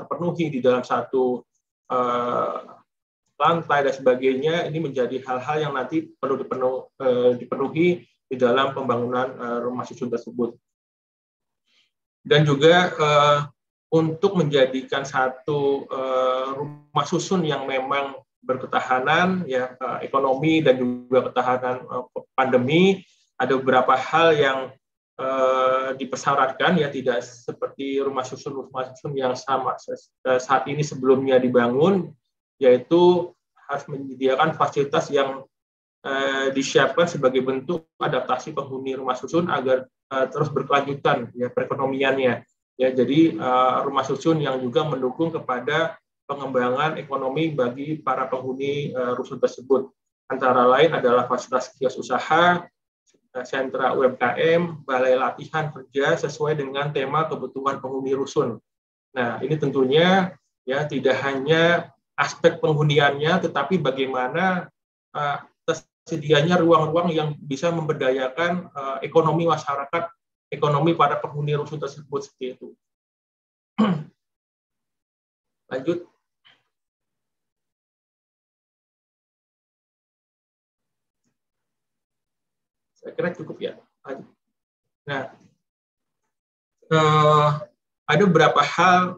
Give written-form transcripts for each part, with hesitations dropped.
terpenuhi di dalam satu lantai dan sebagainya, ini menjadi hal-hal yang nanti perlu dipenuhi di dalam pembangunan rumah susun tersebut. Dan juga untuk menjadikan satu rumah susun yang memang berketahanan, ya ekonomi dan juga ketahanan pandemi, ada beberapa hal yang dipersyaratkan, ya tidak seperti rumah susun yang sama saat ini sebelumnya dibangun, yaitu harus menyediakan fasilitas yang disiapkan sebagai bentuk adaptasi penghuni rumah susun agar terus berkelanjutan ya perekonomiannya. Ya, jadi rumah susun yang juga mendukung kepada pengembangan ekonomi bagi para penghuni rusun tersebut. Antara lain adalah fasilitas kios usaha, sentra UMKM, balai latihan kerja sesuai dengan tema kebutuhan penghuni rusun. Nah, ini tentunya ya tidak hanya aspek penghuniannya, tetapi bagaimana tersedianya ruang-ruang yang bisa memberdayakan ekonomi masyarakat, ekonomi para penghuni rusun tersebut seperti itu. Lanjut. Saya kira cukup ya. Nah, ada beberapa hal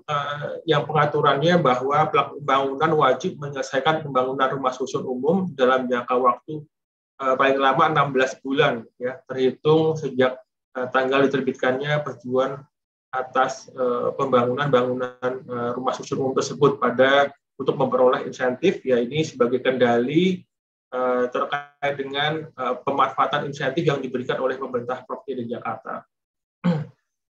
yang pengaturannya bahwa pelaku pembangunan wajib menyelesaikan pembangunan rumah susun umum dalam jangka waktu paling lama 16 bulan, ya, terhitung sejak tanggal diterbitkannya persetujuan atas pembangunan bangunan rumah susun umum tersebut untuk memperoleh insentif, ya ini sebagai kendali terkait dengan pemanfaatan insentif yang diberikan oleh pemerintah Provinsi DKI Jakarta.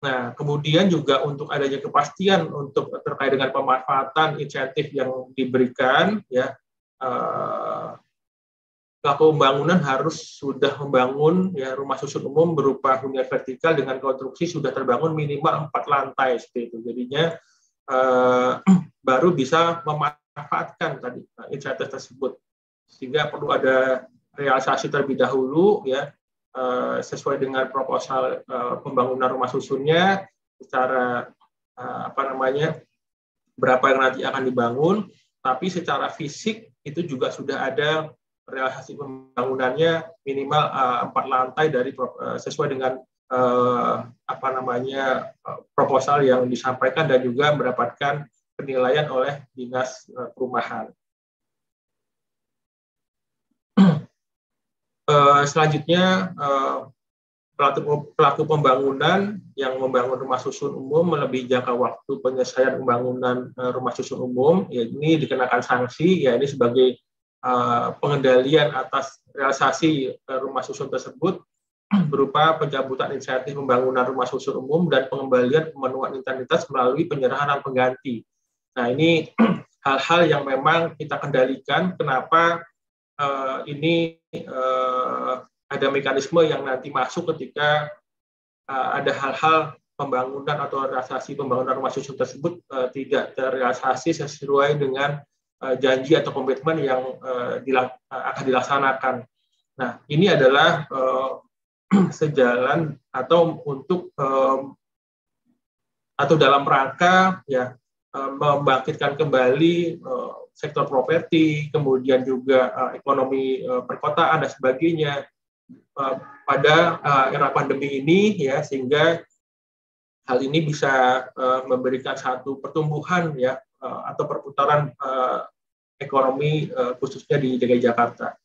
Nah, kemudian juga untuk adanya kepastian untuk terkait dengan pemanfaatan insentif yang diberikan, ya pelaku pembangunan harus sudah membangun ya rumah susun umum berupa hunian vertikal dengan konstruksi sudah terbangun minimal 4 lantai seperti itu. Jadinya baru bisa memanfaatkan tadi insentif tersebut. Sehingga perlu ada realisasi terlebih dahulu, ya sesuai dengan proposal pembangunan rumah susunnya, secara berapa yang nanti akan dibangun, tapi secara fisik itu juga sudah ada realisasi pembangunannya minimal 4 lantai dari sesuai dengan proposal yang disampaikan dan juga mendapatkan penilaian oleh Dinas Perumahan. Selanjutnya pelaku pembangunan yang membangun rumah susun umum melebihi jangka waktu penyelesaian pembangunan rumah susun umum, ya ini dikenakan sanksi, ya ini sebagai pengendalian atas realisasi rumah susun tersebut berupa pencabutan insentif pembangunan rumah susun umum dan pengembalian pemenuhan intensitas melalui penyerahan pengganti. Nah, ini hal-hal yang memang kita kendalikan. Kenapa ini ada mekanisme yang nanti masuk ketika ada hal-hal pembangunan atau realisasi pembangunan rumah susun tersebut tidak terrealisasi sesuai dengan janji atau komitmen yang akan dilaksanakan. Nah, ini adalah sejalan atau untuk atau dalam rangka ya membangkitkan kembali sektor properti, kemudian juga ekonomi perkotaan dan sebagainya pada era pandemi ini, ya sehingga hal ini bisa memberikan satu pertumbuhan ya atau perputaran ekonomi khususnya di DKI Jakarta.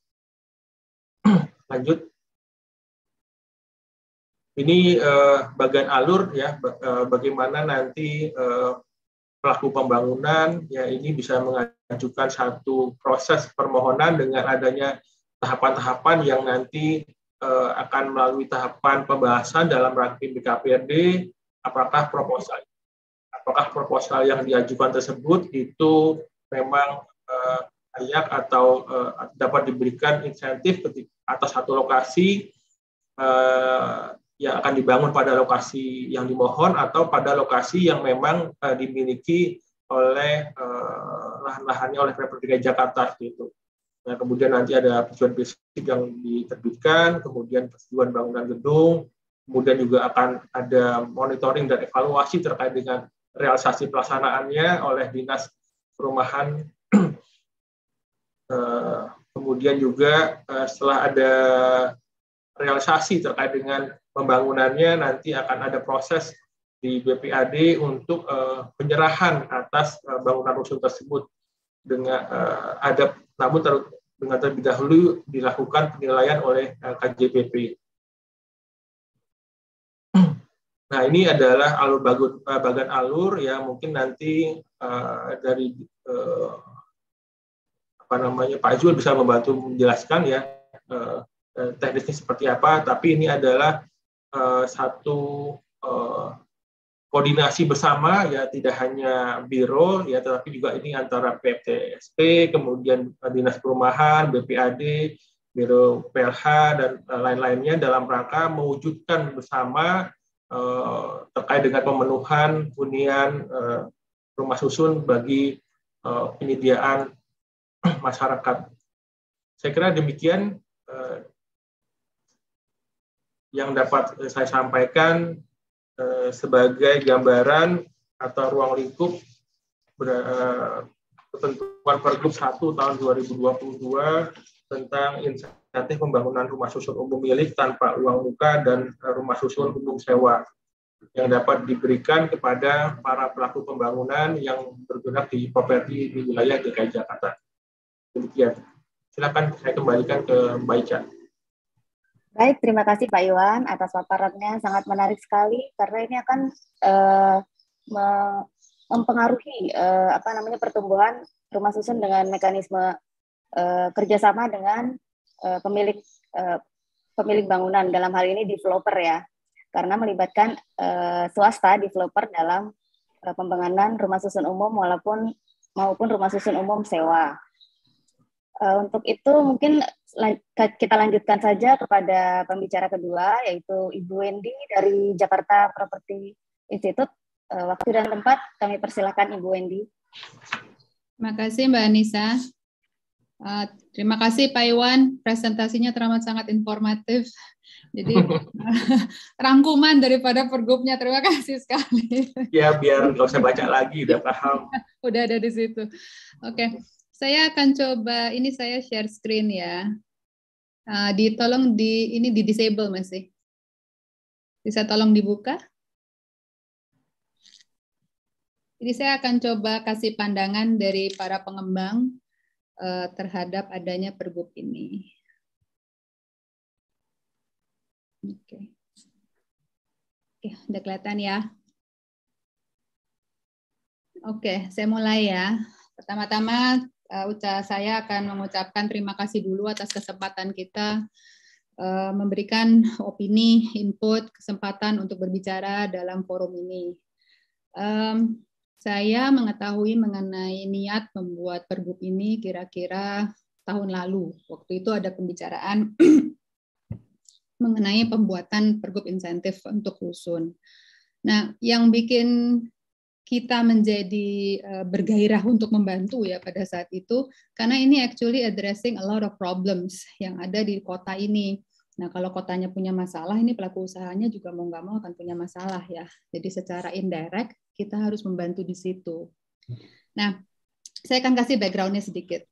Lanjut. Ini bagian alur ya bagaimana nanti pelaku pembangunan ya ini bisa mengajukan satu proses permohonan dengan adanya tahapan-tahapan yang nanti akan melalui tahapan pembahasan dalam ranking BKPRD, apakah proposal yang diajukan tersebut itu memang layak atau dapat diberikan insentif atas satu lokasi yang akan dibangun pada lokasi yang dimohon atau pada lokasi yang memang dimiliki oleh lahan-lahannya oleh Pemprov DKI Jakarta gitu. Nah, kemudian nanti ada persetujuan prinsip yang diterbitkan, kemudian persetujuan bangunan gedung, kemudian juga akan ada monitoring dan evaluasi terkait dengan realisasi pelaksanaannya oleh Dinas Perumahan. Kemudian juga setelah ada realisasi terkait dengan pembangunannya, nanti akan ada proses di BPAD untuk penyerahan atas bangunan rusun tersebut dengan namun dengan terlebih dahulu dilakukan penilaian oleh KJPP. Nah, ini adalah bagan alur yang mungkin nanti dari Pak Zul bisa membantu menjelaskan ya teknisnya seperti apa. Tapi ini adalah satu koordinasi bersama ya, tidak hanya biro ya, tetapi juga ini antara PTSP, kemudian Dinas Perumahan, BPAD, Biro PLH dan lain-lainnya dalam rangka mewujudkan bersama terkait dengan pemenuhan hunian rumah susun bagi penyediaan masyarakat. Saya kira demikian yang dapat saya sampaikan sebagai gambaran atau ruang lingkup ketentuan Pergub 1 tahun 2022 tentang insentif pembangunan rumah susun umum milik tanpa uang muka dan rumah susun umum sewa yang dapat diberikan kepada para pelaku pembangunan yang bergerak di properti di wilayah DKI Jakarta. Demikian. Silakan saya kembalikan ke Mbak Ica. Baik, terima kasih Pak Iwan atas paparannya, sangat menarik sekali karena ini akan mempengaruhi pertumbuhan rumah susun dengan mekanisme kerjasama dengan pemilik bangunan, dalam hal ini developer ya, karena melibatkan swasta developer dalam pembangunan rumah susun umum maupun rumah susun umum sewa. Untuk itu mungkin kita lanjutkan saja kepada pembicara kedua, yaitu Ibu Wendy dari Jakarta Property Institute. Waktu dan tempat kami persilakan Ibu Wendy. Terima kasih Mbak Anissa. Terima kasih Pak Iwan, presentasinya teramat sangat informatif. Jadi rangkuman daripada pergubnya, terima kasih sekali. Ya, biar nggak usah baca lagi, udah paham. Udah ada di situ. Oke, saya akan coba, ini saya share screen ya. Tolong ini di disable masih. Bisa tolong dibuka? Jadi saya akan coba kasih pandangan dari para pengembang terhadap adanya pergub ini. Oke, udah kelihatan ya. Oke, saya mulai ya. Pertama-tama saya akan mengucapkan terima kasih dulu atas kesempatan kita memberikan opini, input, kesempatan untuk berbicara dalam forum ini. Saya mengetahui mengenai niat membuat pergub ini kira-kira tahun lalu. Waktu itu ada pembicaraan mengenai pembuatan pergub insentif untuk rusun. Nah, yang bikin kita menjadi bergairah untuk membantu ya pada saat itu, karena ini actually addressing a lot of problems yang ada di kota ini. Nah, kalau kotanya punya masalah, ini pelaku usahanya juga mau nggak mau akan punya masalah ya. Jadi secara indirect, kita harus membantu di situ. Nah, saya akan kasih background-nya sedikit.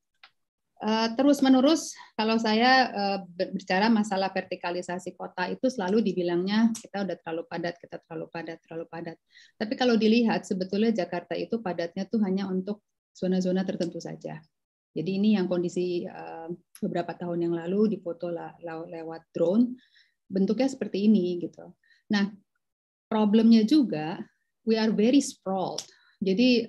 Terus-menerus, kalau saya berbicara masalah vertikalisasi kota, itu selalu dibilangnya kita udah terlalu padat, kita terlalu padat, terlalu padat. Tapi kalau dilihat, sebetulnya Jakarta itu padatnya tuh hanya untuk zona-zona tertentu saja. Jadi ini yang kondisi beberapa tahun yang lalu difoto lewat drone, bentuknya seperti ini gitu. Nah, problemnya juga we are very sprawled. Jadi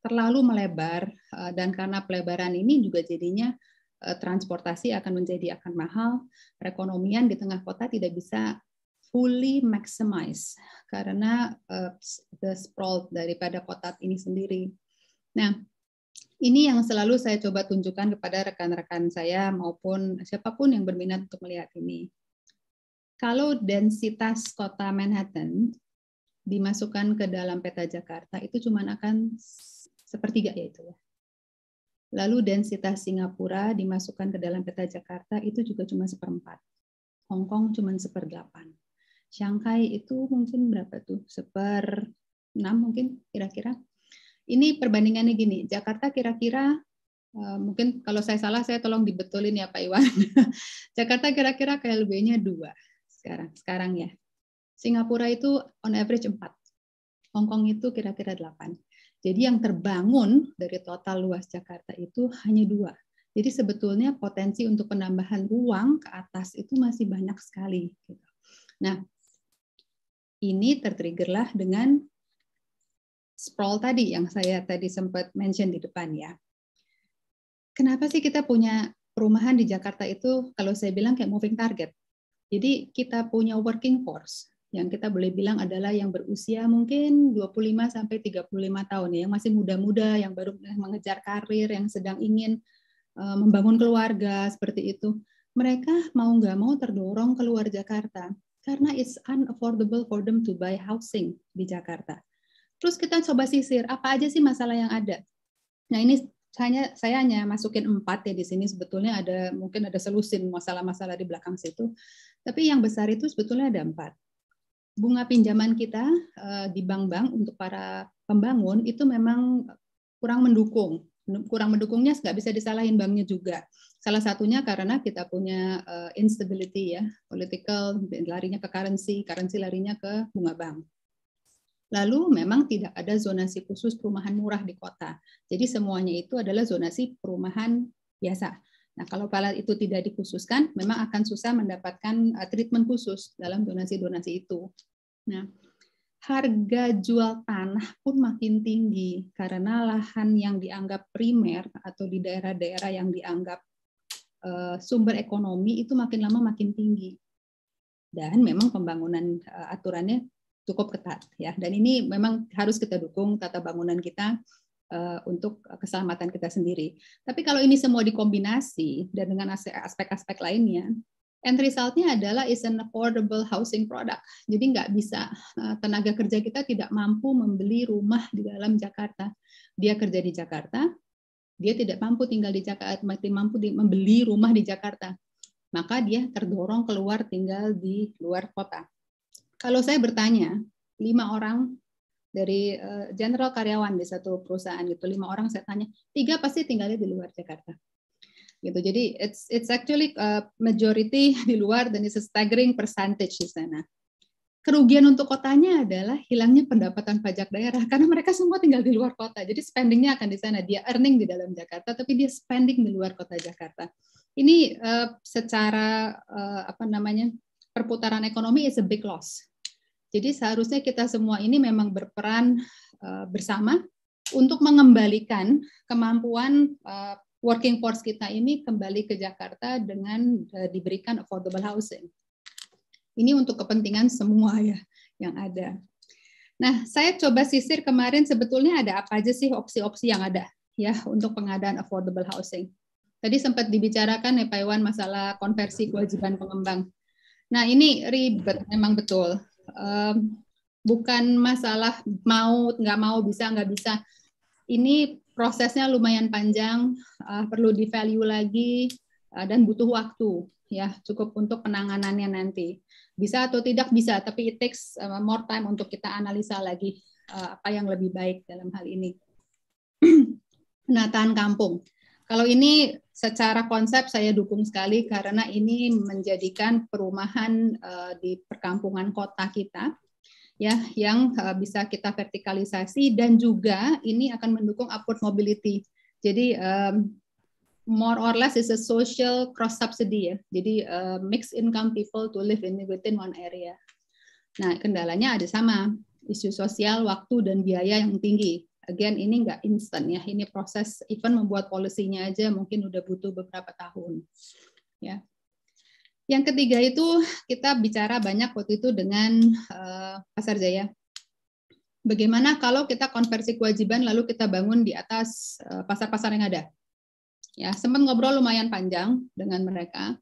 terlalu melebar dan karena pelebaran ini juga jadinya transportasi akan mahal, perekonomian di tengah kota tidak bisa fully maximize karena the sprawl daripada kota ini sendiri. Nah, ini yang selalu saya coba tunjukkan kepada rekan-rekan saya maupun siapapun yang berminat untuk melihat ini. Kalau densitas kota Manhattan dimasukkan ke dalam peta Jakarta itu cuma akan sepertiga yaitu ya. Lalu densitas Singapura dimasukkan ke dalam peta Jakarta itu juga cuma 1/4. Hong Kong cuma 1/8. Shanghai itu mungkin berapa tuh? mungkin kira-kira. Ini perbandingannya gini, Jakarta kira-kira, mungkin kalau saya salah saya tolong dibetulin ya Pak Iwan. Jakarta kira-kira KLB-nya 2 sekarang ya. Singapura itu on average 4. Hong Kong itu kira-kira 8. Jadi yang terbangun dari total luas Jakarta itu hanya 2. Jadi sebetulnya potensi untuk penambahan ruang ke atas itu masih banyak sekali. Nah, ini tertriggerlah dengan sprawl tadi yang saya tadi sempat mention di depan ya. Kenapa sih kita punya perumahan di Jakarta itu kalau saya bilang kayak moving target. Jadi kita punya working force yang kita boleh bilang adalah yang berusia mungkin 25 sampai 35 tahun ya, yang masih muda-muda, yang baru mengejar karir, yang sedang ingin membangun keluarga seperti itu. Mereka mau nggak mau terdorong keluar Jakarta karena it's unaffordable for them to buy housing di Jakarta. Terus kita coba sisir apa aja sih masalah yang ada. Nah ini saya hanya masukin 4 ya di sini, sebetulnya mungkin ada selusin masalah-masalah di belakang situ. Tapi yang besar itu sebetulnya ada 4. Bunga pinjaman kita di bank-bank untuk para pembangun itu memang kurang mendukung. Kurang mendukungnya nggak bisa disalahin banknya juga. Salah satunya karena kita punya instability ya, political, larinya ke currency larinya ke bunga bank. Lalu memang tidak ada zonasi khusus perumahan murah di kota. Jadi semuanya itu adalah zonasi perumahan biasa. Nah, kalau itu tidak dikhususkan, memang akan susah mendapatkan treatment khusus dalam donasi-donasi itu. Nah, harga jual tanah pun makin tinggi karena lahan yang dianggap primer atau di daerah-daerah yang dianggap sumber ekonomi itu makin lama makin tinggi. Dan memang pembangunan aturannya cukup ketat ya. Dan ini memang harus kita dukung tata bangunan kita untuk keselamatan kita sendiri. Tapi kalau ini semua dikombinasi dan dengan aspek-aspek lainnya, end result-nya adalah is an affordable housing product. Jadi nggak bisa, tenaga kerja kita tidak mampu membeli rumah di dalam Jakarta. Dia kerja di Jakarta, dia tidak mampu tinggal di Jakarta, mampu membeli rumah di Jakarta. Maka dia terdorong keluar tinggal di luar kota. Kalau saya bertanya, 5 orang dari general karyawan di satu perusahaan gitu, 5 orang saya tanya, 3 pasti tinggalnya di luar Jakarta. Gitu. Jadi it's actually majority di luar dan it's a staggering percentage di sana. Kerugian untuk kotanya adalah hilangnya pendapatan pajak daerah karena mereka semua tinggal di luar kota. Jadi spendingnya akan di sana. Dia earning di dalam Jakarta, tapi dia spending di luar kota Jakarta. Ini secara perputaran ekonomi is a big loss. Jadi seharusnya kita semua ini memang berperan bersama untuk mengembalikan kemampuan working force kita ini kembali ke Jakarta dengan diberikan affordable housing. Ini untuk kepentingan semua ya yang ada. Nah, saya coba sisir kemarin sebetulnya ada apa aja sih opsi-opsi yang ada ya untuk pengadaan affordable housing. Tadi sempat dibicarakan ya Pak Iwan masalah konversi kewajiban pengembang. Nah, ini ribet memang betul. Bukan masalah nggak mau, bisa, nggak bisa. Ini prosesnya lumayan panjang, perlu di-value lagi, dan butuh waktu. Ya, cukup untuk penanganannya nanti. Bisa atau tidak bisa, tapi it takes more time untuk kita analisa lagi apa yang lebih baik dalam hal ini. Penataan kampung. Kalau ini secara konsep saya dukung sekali karena ini menjadikan perumahan di perkampungan kota kita ya yang bisa kita vertikalisasi dan juga ini akan mendukung upward mobility. Jadi more or less is a social cross subsidy ya. Jadi mixed income people to live within one area. Nah, kendalanya ada sama, isu sosial, waktu dan biaya yang tinggi. Again, ini nggak instan ya, ini proses, even membuat polisinya aja mungkin udah butuh beberapa tahun. Ya. Yang ketiga itu kita bicara banyak waktu itu dengan Pasar Jaya. Bagaimana kalau kita konversi kewajiban lalu kita bangun di atas pasar-pasar yang ada? Ya, sempat ngobrol lumayan panjang dengan mereka.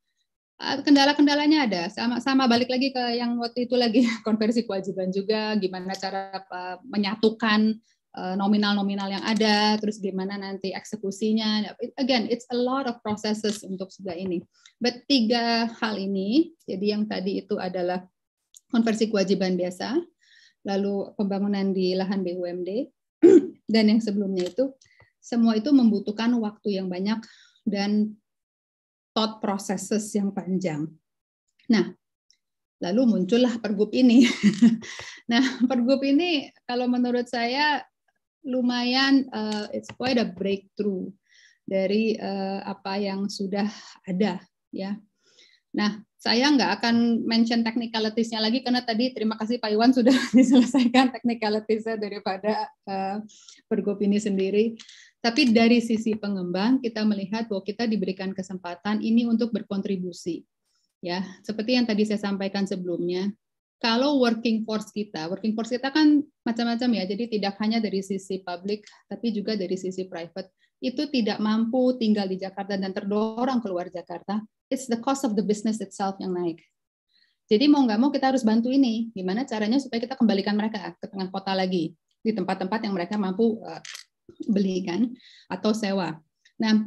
Kendala-kendalanya ada, sama balik lagi ke yang waktu itu lagi konversi kewajiban juga, gimana cara menyatukan nominal-nominal yang ada, terus gimana nanti eksekusinya. Again, it's a lot of processes untuk sudah ini. But 3 hal ini, jadi yang tadi itu adalah konversi kewajiban biasa, lalu pembangunan di lahan BUMD, dan yang sebelumnya itu, semua itu membutuhkan waktu yang banyak dan thought processes yang panjang. Nah, lalu muncullah Pergub ini. Nah, Pergub ini kalau menurut saya lumayan, it's quite a breakthrough dari apa yang sudah ada, ya. Nah, saya nggak akan mention technicalities-nya lagi karena tadi terima kasih Pak Iwan sudah diselesaikan technicalities-nya daripada Pergub ini sendiri. Tapi dari sisi pengembang kita melihat bahwa kita diberikan kesempatan ini untuk berkontribusi. Ya, seperti yang tadi saya sampaikan sebelumnya, kalau working force kita kan macam-macam ya, jadi tidak hanya dari sisi publik, tapi juga dari sisi private, itu tidak mampu tinggal di Jakarta dan terdorong keluar Jakarta, it's the cost of the business itself yang naik. Jadi mau nggak mau kita harus bantu ini, gimana caranya supaya kita kembalikan mereka ke tengah kota lagi, di tempat-tempat yang mereka mampu belikan atau sewa. Nah,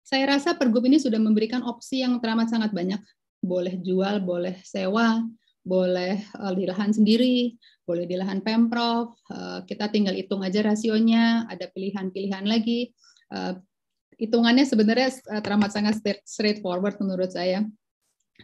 saya rasa Pergub ini sudah memberikan opsi yang teramat sangat banyak. Boleh jual, boleh sewa, boleh di lahan sendiri, boleh di lahan Pemprov. Kita tinggal hitung aja rasionya, ada pilihan-pilihan lagi. Hitungannya sebenarnya teramat sangat straightforward menurut saya.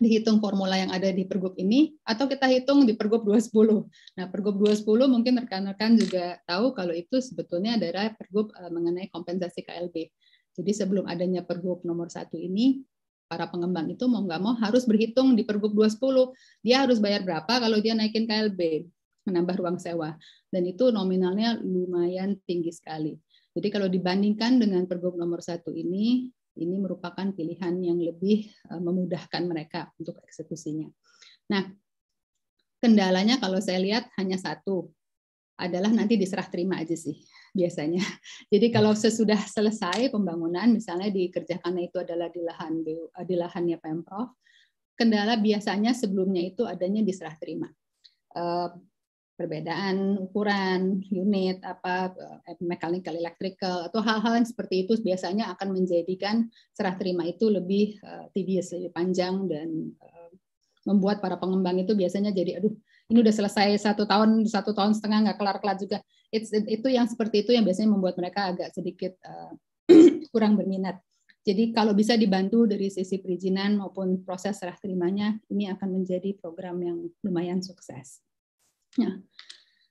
Dihitung formula yang ada di Pergub ini, atau kita hitung di Pergub 210. Nah, Pergub 210 mungkin rekan-rekan juga tahu kalau itu sebetulnya adalah Pergub mengenai kompensasi KLB. Jadi sebelum adanya Pergub nomor 1 ini, para pengembang itu mau nggak mau harus berhitung di Pergub 210. Dia harus bayar berapa kalau dia naikin KLB, menambah ruang sewa. Dan itu nominalnya lumayan tinggi sekali. Jadi kalau dibandingkan dengan Pergub nomor 1 ini merupakan pilihan yang lebih memudahkan mereka untuk eksekusinya. Nah, kendalanya kalau saya lihat hanya satu, adalah nanti diserah terima aja sih biasanya. Jadi kalau sesudah selesai pembangunan, misalnya dikerjakannya itu adalah di lahannya Pemprov, kendala biasanya sebelumnya itu adanya diserah terima. Perbedaan ukuran unit, mechanical, electrical, atau hal-hal yang seperti itu biasanya akan menjadikan serah terima itu lebih tedious, lebih panjang, dan membuat para pengembang itu biasanya jadi, aduh, ini udah selesai 1 tahun, 1,5 tahun nggak kelar-kelar juga. Itu yang seperti itu yang biasanya membuat mereka agak sedikit kurang berminat. Jadi kalau bisa dibantu dari sisi perizinan maupun proses serah terimanya, ini akan menjadi program yang lumayan sukses. Nah,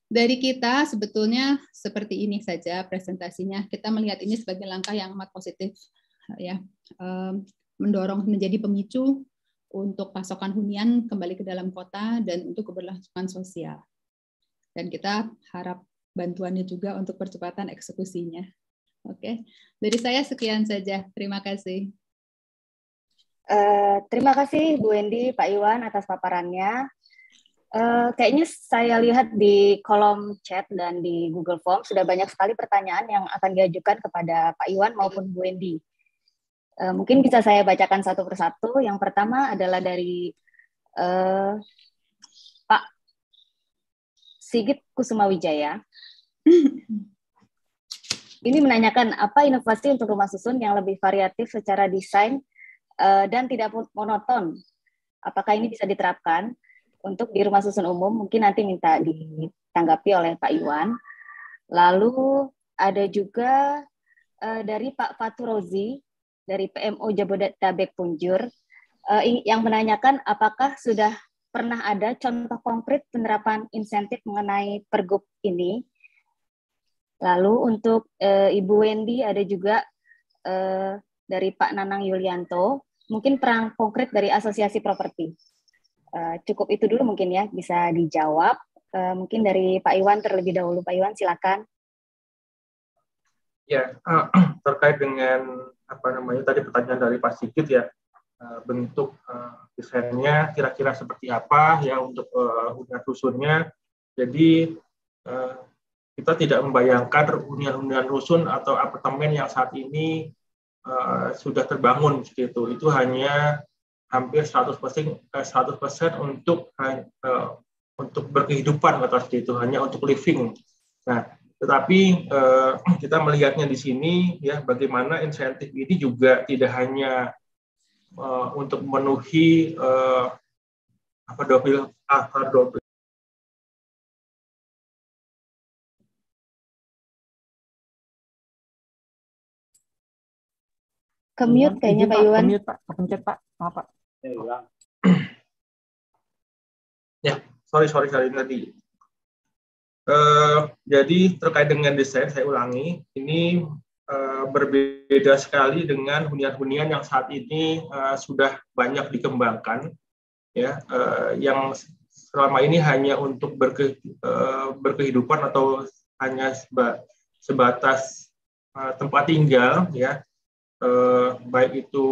dari kita sebetulnya seperti ini saja presentasinya. Kita melihat ini sebagai langkah yang amat positif, ya, mendorong menjadi pemicu untuk pasokan hunian kembali ke dalam kota dan untuk keberlangsungan sosial. Dan kita harap bantuannya juga untuk percepatan eksekusinya. Oke, dari saya sekian saja. Terima kasih. Terima kasih Bu Wendy, Pak Iwan atas paparannya. Kayaknya saya lihat di kolom chat dan di Google Form sudah banyak sekali pertanyaan yang akan diajukan kepada Pak Iwan maupun Bu Wendy. Mungkin bisa saya bacakan satu persatu. Yang pertama adalah dari Pak Sigit Kusumawijaya. Ini menanyakan apa inovasi untuk rumah susun yang lebih variatif secara desain dan tidak monoton. Apakah ini bisa diterapkan untuk di rumah susun umum? Mungkin nanti minta ditanggapi oleh Pak Iwan. Lalu ada juga dari Pak Faturozi dari PMO Jabodetabek Punjur yang menanyakan apakah sudah pernah ada contoh konkret penerapan insentif mengenai Pergub ini. Lalu untuk Ibu Wendy ada juga dari Pak Nanang Yulianto, mungkin peran konkret dari Asosiasi Properti. Cukup itu dulu mungkin ya, bisa dijawab. Mungkin dari Pak Iwan terlebih dahulu. Pak Iwan, silakan. Ya, terkait dengan tadi pertanyaan dari Pak Sigit ya, bentuk desainnya kira-kira seperti apa ya untuk hunian rusunnya. Jadi kita tidak membayangkan hunian rusun atau apartemen yang saat ini sudah terbangun seperti itu. Itu hanya hampir 100% untuk berkehidupan atau seperti itu, hanya untuk living. Nah, tetapi kita melihatnya di sini ya, bagaimana insentif ini juga tidak hanya untuk memenuhi Ke-mute kayaknya Pak Iwan. Ke-mute Pak, kepencet Pak. Maaf Pak. Ya, sorry tadi. Jadi terkait dengan desain, saya ulangi, ini berbeda sekali dengan hunian-hunian yang saat ini sudah banyak dikembangkan, ya, yang selama ini hanya untuk berkehidupan atau hanya sebatas tempat tinggal, ya, baik itu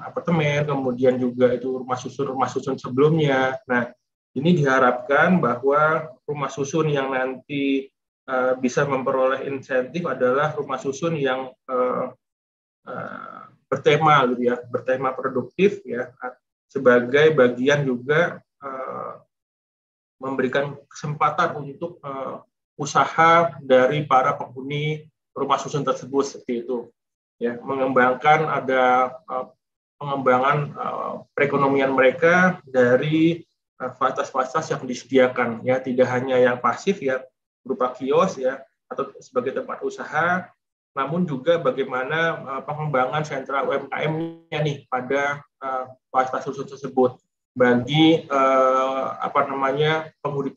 apartemen, kemudian juga itu rumah susun sebelumnya. Nah, ini diharapkan bahwa rumah susun yang nanti bisa memperoleh insentif adalah rumah susun yang bertema, gitu ya, bertema produktif, ya, sebagai bagian juga memberikan kesempatan untuk usaha dari para penghuni rumah susun tersebut, seperti itu. Ya, mengembangkan pengembangan perekonomian mereka dari fasilitas-fasilitas yang disediakan, ya, tidak hanya yang pasif, ya, berupa kios, ya, atau sebagai tempat usaha, namun juga bagaimana pengembangan sentra UMKM-nya nih pada fasilitas susun tersebut bagi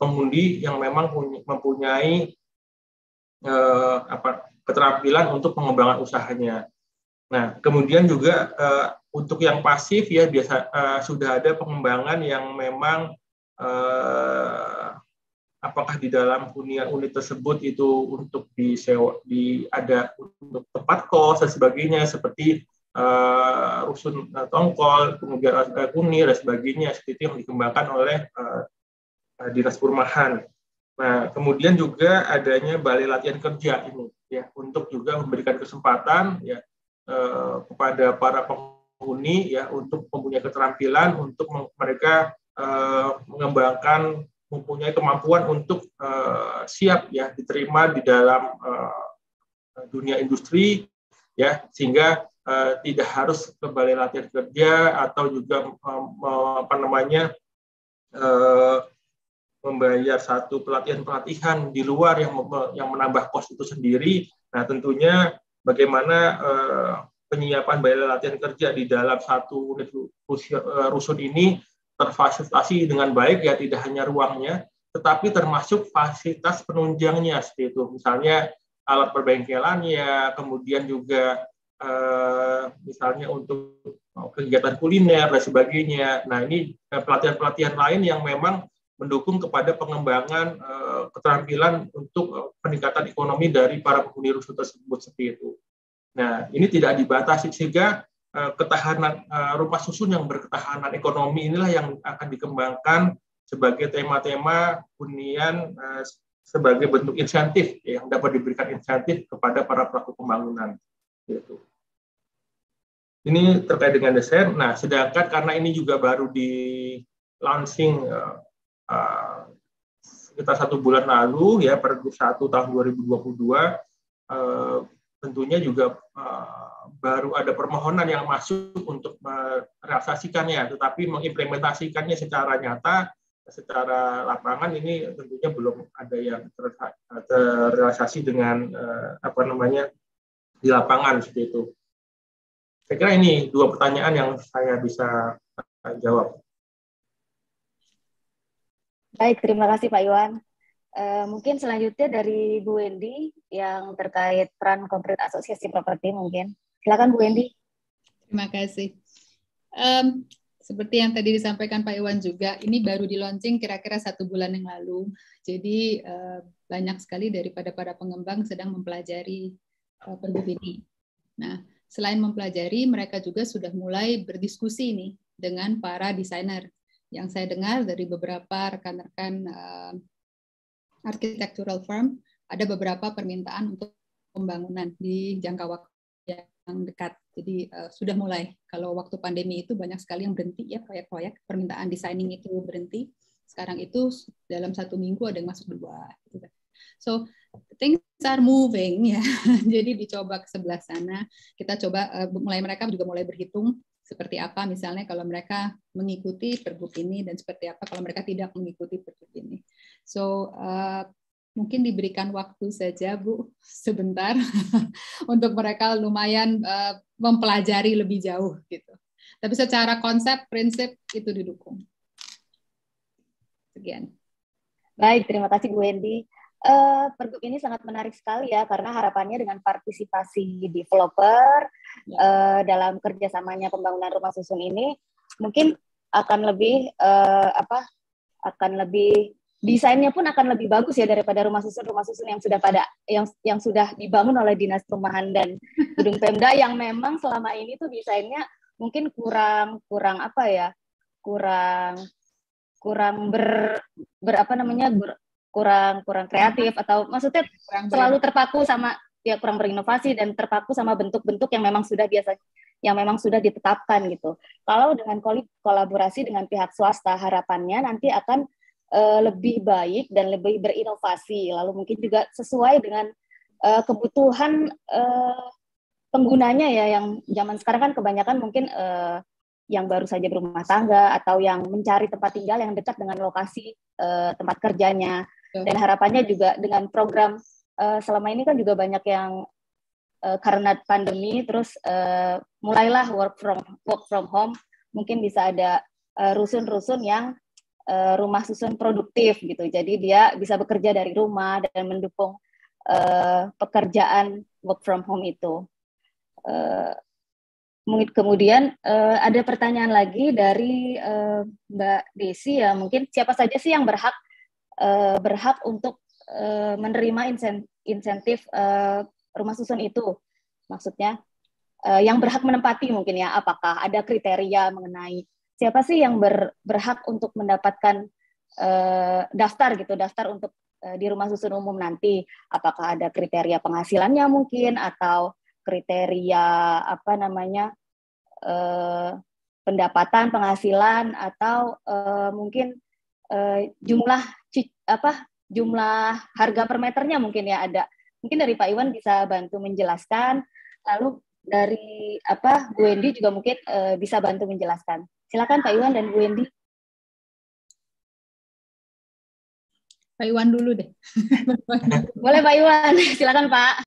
pengemudi yang memang mempunyai keterampilan untuk pengembangan usahanya. Nah, kemudian juga untuk yang pasif, ya, biasa sudah ada pengembangan yang memang apakah di dalam hunian unit tersebut itu untuk disewa, ada untuk tempat kos dan sebagainya, seperti rusun tongkol, kemudian kunir dan sebagainya, seperti itu yang dikembangkan oleh Dinas Perumahan. Nah, kemudian juga adanya balai latihan kerja ini, ya, untuk juga memberikan kesempatan, ya, kepada para penghuni, ya, untuk mempunyai keterampilan untuk mereka mengembangkan, mempunyai kemampuan untuk siap, ya, diterima di dalam dunia industri, ya, sehingga tidak harus ke balai latihan kerja atau juga membayar satu pelatihan di luar yang menambah kos itu sendiri. Nah, tentunya bagaimana penyiapan balai latihan kerja di dalam satu unit rusun ini terfasilitasi dengan baik, ya, tidak hanya ruangnya, tetapi termasuk fasilitas penunjangnya, seperti itu. Misalnya alat perbengkelannya, kemudian juga misalnya untuk kegiatan kuliner dan sebagainya. Nah, ini pelatihan-pelatihan lain yang memang mendukung kepada pengembangan keterampilan untuk peningkatan ekonomi dari para penghuni rusun tersebut, seperti itu. Nah, ini tidak dibatasi, sehingga ketahanan rumah susun yang berketahanan ekonomi inilah yang akan dikembangkan sebagai tema-tema hunian sebagai bentuk insentif, ya, yang dapat diberikan insentif kepada para pelaku pembangunan. Gitu. Ini terkait dengan desain. Nah, sedangkan karena ini juga baru di launching sekitar 1 bulan lalu, ya, per 1 tahun 2022, tentunya juga baru ada permohonan yang masuk untuk merealisasikannya, tetapi mengimplementasikannya secara nyata, secara lapangan ini tentunya belum ada yang terrealisasi dengan di lapangan, seperti itu. Saya kira ini 2 pertanyaan yang saya bisa jawab. Baik, terima kasih Pak Iwan. Mungkin selanjutnya dari Bu Wendy yang terkait peran konkret asosiasi properti mungkin. Silakan Bu Wendy. Terima kasih. Seperti yang tadi disampaikan Pak Iwan juga, ini baru di launching kira-kira 1 bulan yang lalu. Jadi banyak sekali daripada para pengembang sedang mempelajari pergub ini. Nah, selain mempelajari, mereka juga sudah mulai berdiskusi nih dengan para desainer. Yang saya dengar dari beberapa rekan-rekan architectural firm, ada beberapa permintaan untuk pembangunan di jangka waktu yang dekat. Jadi sudah mulai. Kalau waktu pandemi itu banyak sekali yang berhenti, ya, proyek-proyek permintaan designing itu berhenti. Sekarang itu dalam 1 minggu ada yang masuk 2. Gitu. So things are moving, ya. Jadi dicoba ke sebelah sana. Kita coba mereka juga mulai berhitung seperti apa misalnya kalau mereka mengikuti pergub ini dan seperti apa kalau mereka tidak mengikuti pergub ini. So mungkin diberikan waktu saja, Bu, sebentar untuk mereka lumayan mempelajari lebih jauh gitu. Tapi secara konsep, prinsip itu didukung. Sekian. Baik, terima kasih Bu Wendy. Pergub ini sangat menarik sekali ya, karena harapannya dengan partisipasi developer dalam kerjasamanya pembangunan rumah susun ini mungkin akan lebih desainnya pun akan lebih bagus ya daripada rumah susun yang sudah yang sudah dibangun oleh Dinas Perumahan dan Gedung Pemda, yang memang selama ini tuh desainnya mungkin kurang kreatif, atau maksudnya selalu terpaku sama kurang berinovasi dan terpaku sama bentuk-bentuk yang memang sudah ditetapkan gitu. Kalau dengan kolaborasi dengan pihak swasta, harapannya nanti akan lebih baik dan lebih berinovasi, lalu mungkin juga sesuai dengan kebutuhan penggunanya ya, yang zaman sekarang kan kebanyakan mungkin yang baru saja berumah tangga atau yang mencari tempat tinggal yang dekat dengan lokasi tempat kerjanya. Dan harapannya juga dengan program selama ini kan juga banyak yang karena pandemi terus mulailah work from home, mungkin bisa ada rusun-rusun yang rumah susun produktif gitu. Jadi dia bisa bekerja dari rumah dan mendukung pekerjaan work from home itu. Kemudian ada pertanyaan lagi dari Mbak Desi ya, mungkin siapa saja sih yang berhak untuk menerima insentif rumah susun itu? Maksudnya yang berhak menempati mungkin ya, apakah ada kriteria mengenai siapa sih yang berhak untuk mendapatkan daftar untuk di rumah susun umum nanti? Apakah ada kriteria penghasilannya mungkin, atau kriteria pendapatan, penghasilan, atau mungkin jumlah harga per meternya mungkin ya ada. Mungkin dari Pak Iwan bisa bantu menjelaskan, lalu dari Bu Wendy juga mungkin bisa bantu menjelaskan. Silakan Pak Iwan dan Bu Wendy. Pak Iwan dulu deh. Boleh Pak Iwan, silakan Pak.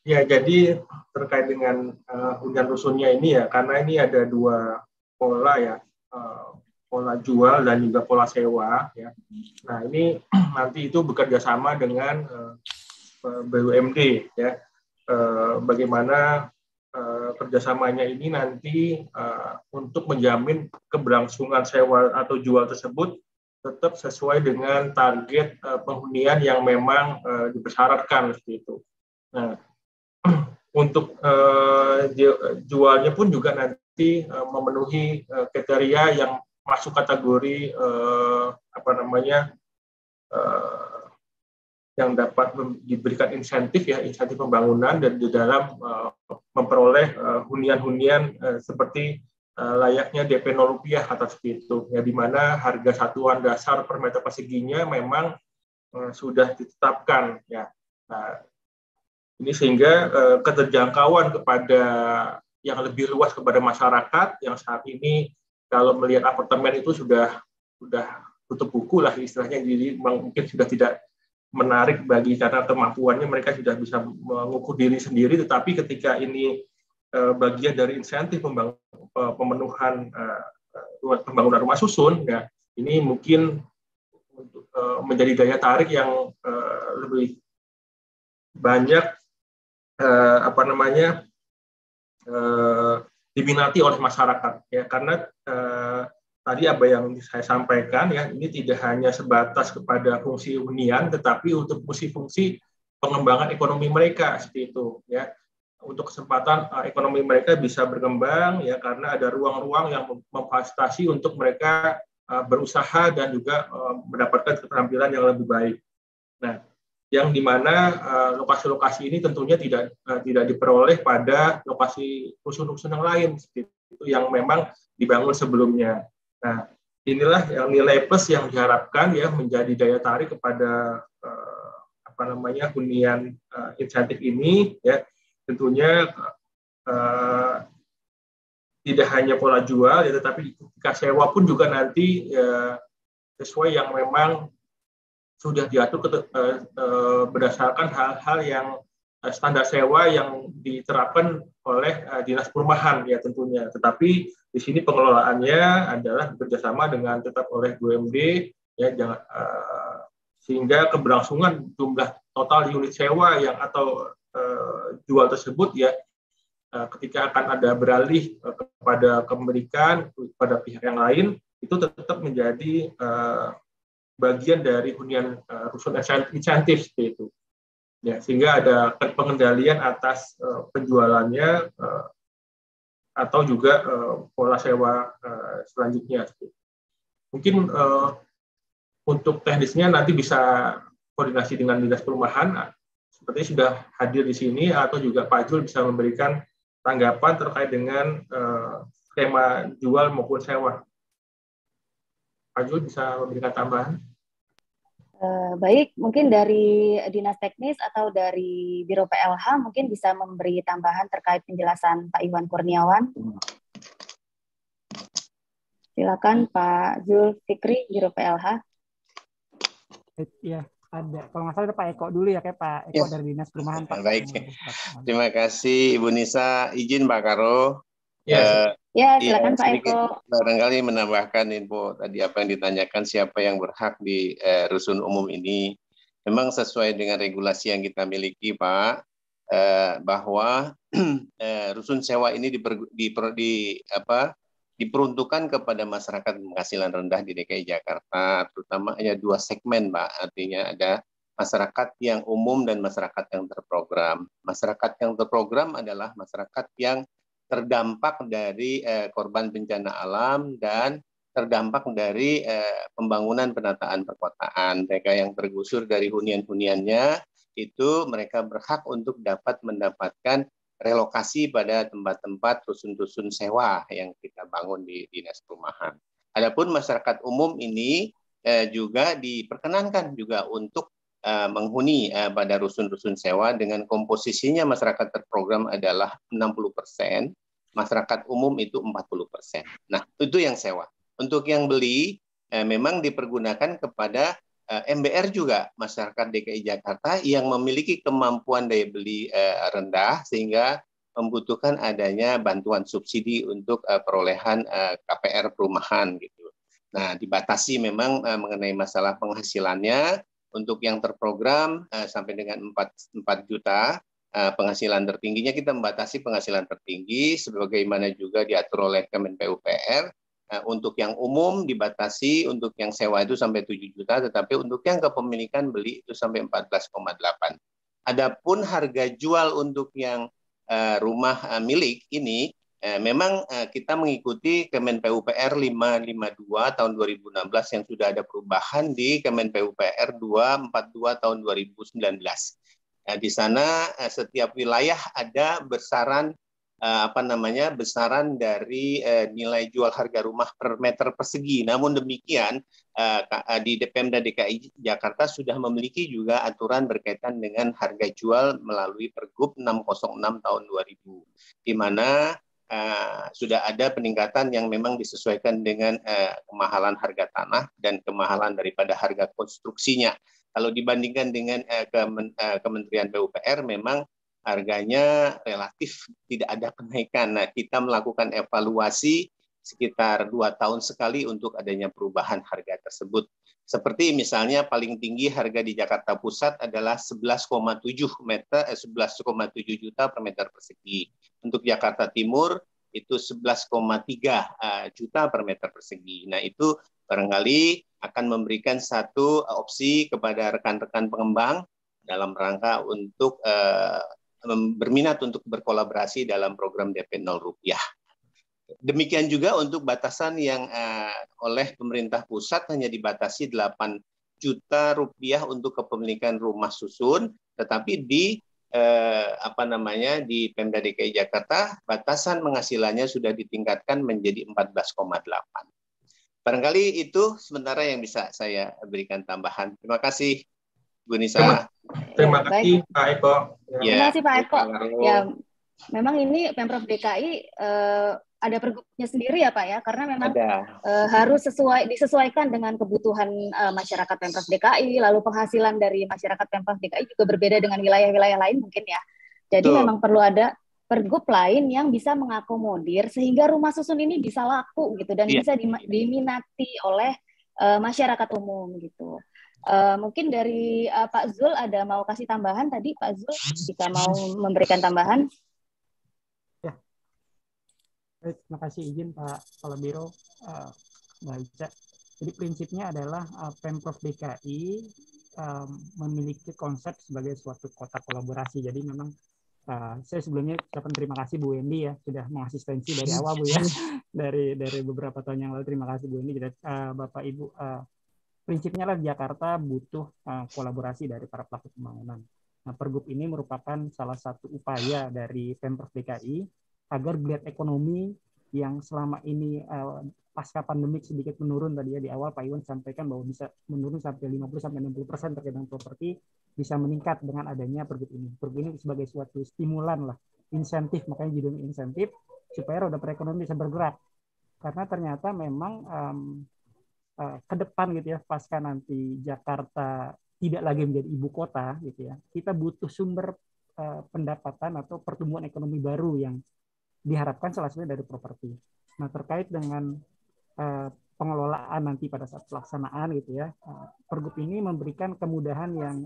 Ya, jadi terkait dengan hunian rusunnya ini ya, karena ini ada dua pola ya, pola jual dan juga pola sewa ya. Nah, ini nanti itu bekerja sama dengan BUMD ya. Bagaimana kerjasamanya ini nanti untuk menjamin keberlangsungan sewa atau jual tersebut tetap sesuai dengan target penghunian yang memang dipersyaratkan seperti itu. Nah, untuk jualnya pun juga nanti memenuhi kriteria yang masuk kategori yang dapat diberikan insentif pembangunan, dan di dalam memperoleh hunian-hunian seperti layaknya DP 0 rupiah atau seperti itu ya, di mana harga satuan dasar per meter perseginya memang sudah ditetapkan ya. Nah, ini sehingga keterjangkauan kepada yang lebih luas kepada masyarakat yang saat ini kalau melihat apartemen itu sudah tutup buku lah istilahnya, jadi mungkin sudah tidak menarik bagi karena kemampuannya mereka sudah bisa mengukur diri sendiri, tetapi ketika ini bagian dari insentif pemenuhan pembangunan rumah susun ya, ini mungkin menjadi daya tarik yang lebih banyak diminati oleh masyarakat ya, karena tadi apa yang saya sampaikan ya, ini tidak hanya sebatas kepada fungsi hunian, tetapi untuk fungsi pengembangan ekonomi mereka seperti itu ya, untuk kesempatan ekonomi mereka bisa berkembang ya, karena ada ruang-ruang yang memfasilitasi untuk mereka berusaha dan juga mendapatkan keterampilan yang lebih baik. Nah, yang dimana lokasi-lokasi ini tentunya tidak diperoleh pada lokasi rusun-rusun yang lain seperti itu yang memang dibangun sebelumnya. Nah, inilah yang nilai plus yang diharapkan ya menjadi daya tarik kepada hunian insentif ini ya, tentunya tidak hanya pola jual ya, tetapi ketika sewa pun juga nanti sesuai yang memang sudah diatur berdasarkan hal-hal yang standar sewa yang diterapkan oleh dinas perumahan ya tentunya. Tetapi di sini pengelolaannya adalah bekerjasama dengan tetap oleh BUMD ya, sehingga keberlangsungan jumlah total unit sewa yang atau jual tersebut ya ketika akan ada beralih kepada kepemilikan pada pihak yang lain itu tetap menjadi bagian dari hunian rusun insentif seperti itu. Ya, sehingga ada pengendalian atas penjualannya atau juga pola sewa selanjutnya. Mungkin untuk teknisnya nanti bisa koordinasi dengan dinas perumahan, seperti sudah hadir di sini, atau juga Pak Jul bisa memberikan tanggapan terkait dengan skema jual maupun sewa. Pak Jul bisa memberikan tambahan? Baik, mungkin dari Dinas Teknis atau dari Biro PLH mungkin bisa memberi tambahan terkait penjelasan Pak Iwan Kurniawan. Silakan Pak Zul Fikri, Biro PLH. Iya, ada. Kalau nggak salah ada Pak Eko dulu ya, kayak Pak Eko dari Dinas Perumahan, Pak. Baik. Terima kasih Ibu Nisa. Izin Pak Karo. Ya, silakan Pak Eko. Barangkali menambahkan info tadi apa yang ditanyakan siapa yang berhak di rusun umum ini. Memang sesuai dengan regulasi yang kita miliki, Pak, bahwa rusun sewa ini diperuntukkan kepada masyarakat penghasilan rendah di DKI Jakarta, terutama hanya 2 segmen, Pak. Artinya ada masyarakat yang umum dan masyarakat yang terprogram. Masyarakat yang terprogram adalah masyarakat yang terdampak dari korban bencana alam dan terdampak dari pembangunan penataan perkotaan. Mereka yang tergusur dari hunian-huniannya itu mereka berhak untuk dapat mendapatkan relokasi pada tempat-tempat rusun-rusun sewa yang kita bangun di dinas perumahan. Adapun masyarakat umum ini juga diperkenankan juga untuk menghuni pada rusun-rusun sewa dengan komposisinya masyarakat terprogram adalah 60%, masyarakat umum itu 40%. Nah, itu yang sewa. Untuk yang beli memang dipergunakan kepada MBR juga, masyarakat DKI Jakarta yang memiliki kemampuan daya beli rendah sehingga membutuhkan adanya bantuan subsidi untuk perolehan KPR perumahan gitu. Nah, dibatasi memang mengenai masalah penghasilannya. Untuk yang terprogram sampai dengan 4 juta penghasilan tertingginya kita membatasi penghasilan tertinggi sebagaimana juga diatur oleh Kemen PUPR. Untuk yang umum dibatasi, untuk yang sewa itu sampai 7 juta, tetapi untuk yang kepemilikan beli itu sampai 14,8. Adapun harga jual untuk yang rumah milik ini memang kita mengikuti Kemen PUPR 552 tahun 2016 yang sudah ada perubahan di Kemen PUPR 242 tahun 2019. Di sana setiap wilayah ada besaran besaran dari nilai jual harga rumah per meter persegi. Namun demikian di Pemda DKI Jakarta sudah memiliki juga aturan berkaitan dengan harga jual melalui Pergub 606 tahun 2000, di mana sudah ada peningkatan yang memang disesuaikan dengan kemahalan harga tanah dan kemahalan daripada harga konstruksinya. Kalau dibandingkan dengan Kementerian PUPR memang harganya relatif tidak ada kenaikan. Nah, kita melakukan evaluasi sekitar 2 tahun sekali untuk adanya perubahan harga tersebut. Seperti misalnya paling tinggi harga di Jakarta Pusat adalah 11,7 juta per meter persegi. Untuk Jakarta Timur itu 11,3 juta per meter persegi. Nah, itu barangkali akan memberikan satu opsi kepada rekan-rekan pengembang dalam rangka untuk berminat untuk berkolaborasi dalam program DP 0 rupiah. Demikian juga untuk batasan yang oleh pemerintah pusat hanya dibatasi 8 juta rupiah untuk kepemilikan rumah susun, tetapi di Pemda DKI Jakarta batasan penghasilannya sudah ditingkatkan menjadi 14,8. Barangkali itu sementara yang bisa saya berikan tambahan. Terima kasih Bu Nisa. Terima kasih Pak Eko. Terima kasih Pak Eko. Ya, memang ini Pemprov DKI ada pergubnya sendiri ya Pak ya, karena memang harus disesuaikan dengan kebutuhan masyarakat Pemprov DKI, lalu penghasilan dari masyarakat Pemprov DKI juga berbeda dengan wilayah-wilayah lain mungkin ya. Jadi memang perlu ada pergub lain yang bisa mengakomodir sehingga rumah susun ini bisa laku gitu dan bisa diminati oleh masyarakat umum gitu. Mungkin dari Pak Zul ada mau kasih tambahan tadi Pak Zul jika mau memberikan tambahan. Baik, terima kasih izin Pak Kepala Biro, Mbak Ica. Jadi prinsipnya adalah Pemprov DKI memiliki konsep sebagai suatu kota kolaborasi. Jadi memang saya sebelumnya ucapkan terima kasih Bu Wendy ya sudah mengasistensi dari awal Bu ya. dari beberapa tahun yang lalu, terima kasih Bu Wendy. Bapak Ibu, prinsipnya lah Jakarta butuh kolaborasi dari para pelaku pembangunan. Nah, Pergub ini merupakan salah satu upaya dari Pemprov DKI agar geliat ekonomi yang selama ini pasca pandemik sedikit menurun tadi ya di awal Pak Iwan sampaikan bahwa bisa menurun sampai 50-60% terkait dengan properti bisa meningkat dengan adanya pergub ini. Pergub ini sebagai suatu stimulan lah, insentif, makanya judulnya insentif supaya roda perekonomian bisa bergerak. Karena ternyata memang ke depan gitu ya pasca nanti Jakarta tidak lagi menjadi ibu kota gitu ya, kita butuh sumber pendapatan atau pertumbuhan ekonomi baru yang diharapkan salah satunya dari properti. Nah, terkait dengan pengelolaan nanti pada saat pelaksanaan gitu ya, Pergub ini memberikan kemudahan yang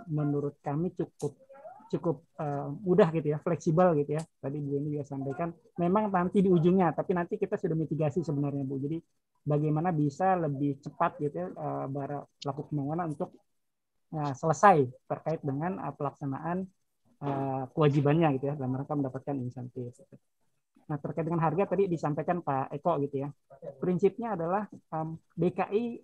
menurut kami cukup mudah gitu ya, fleksibel gitu ya. Tadi Bu ini juga sampaikan, memang nanti di ujungnya, tapi nanti kita sudah mitigasi sebenarnya Bu. Jadi bagaimana bisa lebih cepat gitu ya para pelaku pembangunan untuk selesai terkait dengan pelaksanaan kewajibannya gitu ya, dalam rangka mendapatkan insentif. Nah, terkait dengan harga tadi disampaikan Pak Eko gitu ya. Prinsipnya adalah DKI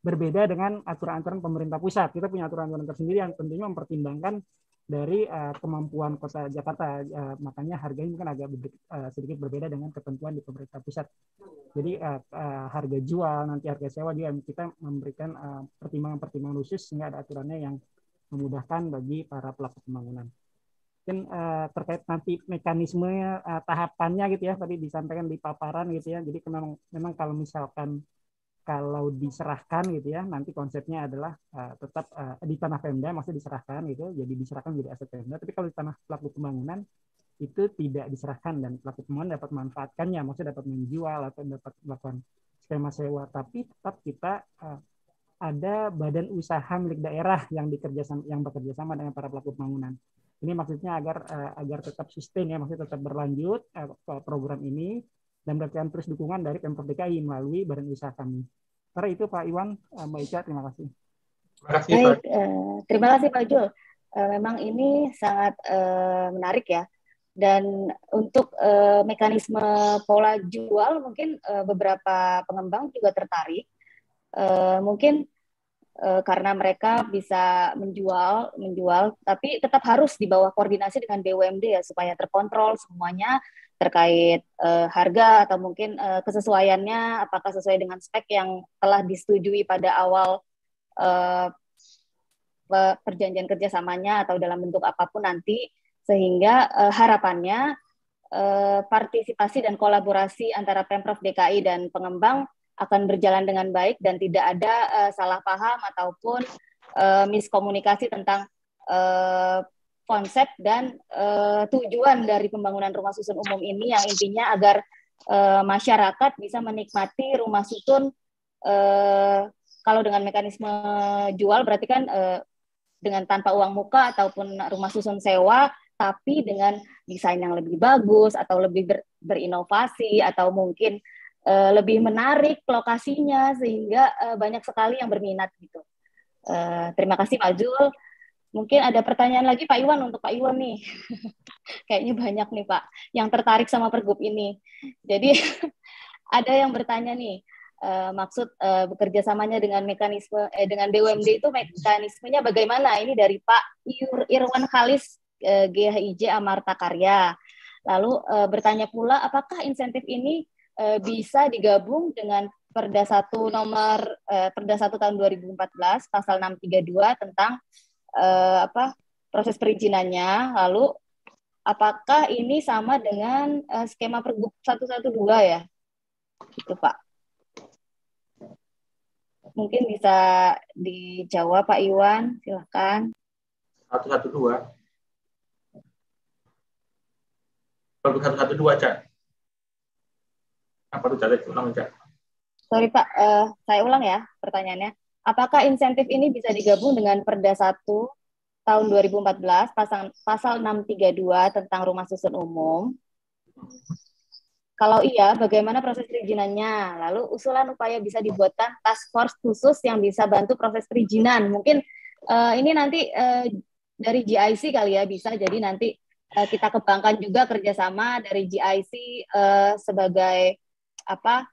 berbeda dengan aturan-aturan pemerintah pusat. Kita punya aturan-aturan tersendiri yang tentunya mempertimbangkan dari kemampuan Kota Jakarta. Makanya harganya mungkin agak sedikit berbeda dengan ketentuan di pemerintah pusat. Jadi harga jual, nanti harga sewa juga kita memberikan pertimbangan-pertimbangan khusus sehingga ada aturannya yang memudahkan bagi para pelaku pembangunan. Mungkin terkait nanti mekanisme tahapannya gitu ya, tadi disampaikan di paparan gitu ya. Jadi memang kalau misalkan kalau diserahkan gitu ya, nanti konsepnya adalah tetap di tanah Pemda, maksudnya diserahkan gitu, jadi diserahkan menjadi aset Pemda. Tapi kalau di tanah pelaku pembangunan itu tidak diserahkan dan pelaku pembangunan dapat memanfaatkannya, maksudnya dapat menjual atau dapat melakukan skema sewa. Tapi tetap kita ada badan usaha milik daerah yang bekerja sama dengan para pelaku pembangunan. Ini maksudnya agar tetap sustain ya, maksudnya tetap berlanjut program ini dan mendapatkan terus dukungan dari Pemprov DKI melalui badan usaha kami. Karena itu Pak Iwan, Mbak Ica, terima kasih. Terima kasih Pak. Terima kasih Pak Jul. Memang ini sangat menarik ya. Dan untuk mekanisme pola jual mungkin beberapa pengembang juga tertarik. Mungkin karena mereka bisa menjual, tapi tetap harus di bawah koordinasi dengan BUMD ya supaya terkontrol semuanya terkait harga atau mungkin kesesuaiannya apakah sesuai dengan spek yang telah disetujui pada awal perjanjian kerjasamanya atau dalam bentuk apapun nanti, sehingga harapannya partisipasi dan kolaborasi antara Pemprov DKI dan pengembang akan berjalan dengan baik dan tidak ada salah paham ataupun miskomunikasi tentang konsep dan tujuan dari pembangunan rumah susun umum ini yang intinya agar masyarakat bisa menikmati rumah susun kalau dengan mekanisme jual berarti kan dengan tanpa uang muka ataupun rumah susun sewa tapi dengan desain yang lebih bagus atau lebih berinovasi atau mungkin lebih menarik lokasinya sehingga banyak sekali yang berminat gitu. Terima kasih Pak Jul. Mungkin ada pertanyaan lagi Pak Iwan untuk Pak Iwan nih. Kayaknya banyak nih Pak yang tertarik sama pergub ini. Jadi ada yang bertanya nih, maksud bekerja samanya dengan mekanisme dengan BUMD itu mekanismenya bagaimana? Ini dari Pak Irwan Khalis GHIJ Amarta Karya. Lalu bertanya pula apakah insentif ini bisa digabung dengan Perda 1 tahun 2014 pasal 632 tentang proses perizinannya, lalu apakah ini sama dengan skema Pergub 112 ya? Itu Pak. Mungkin bisa dijawab Pak Iwan, silakan. 112. Pergub 112, Cak. Apa tuh, Cak? Ulang, Cak. Sorry Pak, saya ulang ya pertanyaannya. Apakah insentif ini bisa digabung dengan Perda 1 tahun 2014 pasal 632 tentang rumah susun umum? Kalau iya, bagaimana proses perizinannya? Lalu usulan upaya bisa dibuatkan task force khusus yang bisa bantu proses perizinan. Mungkin ini nanti dari GIC kali ya bisa. Jadi nanti kita kembangkan juga kerjasama dari GIC sebagai apa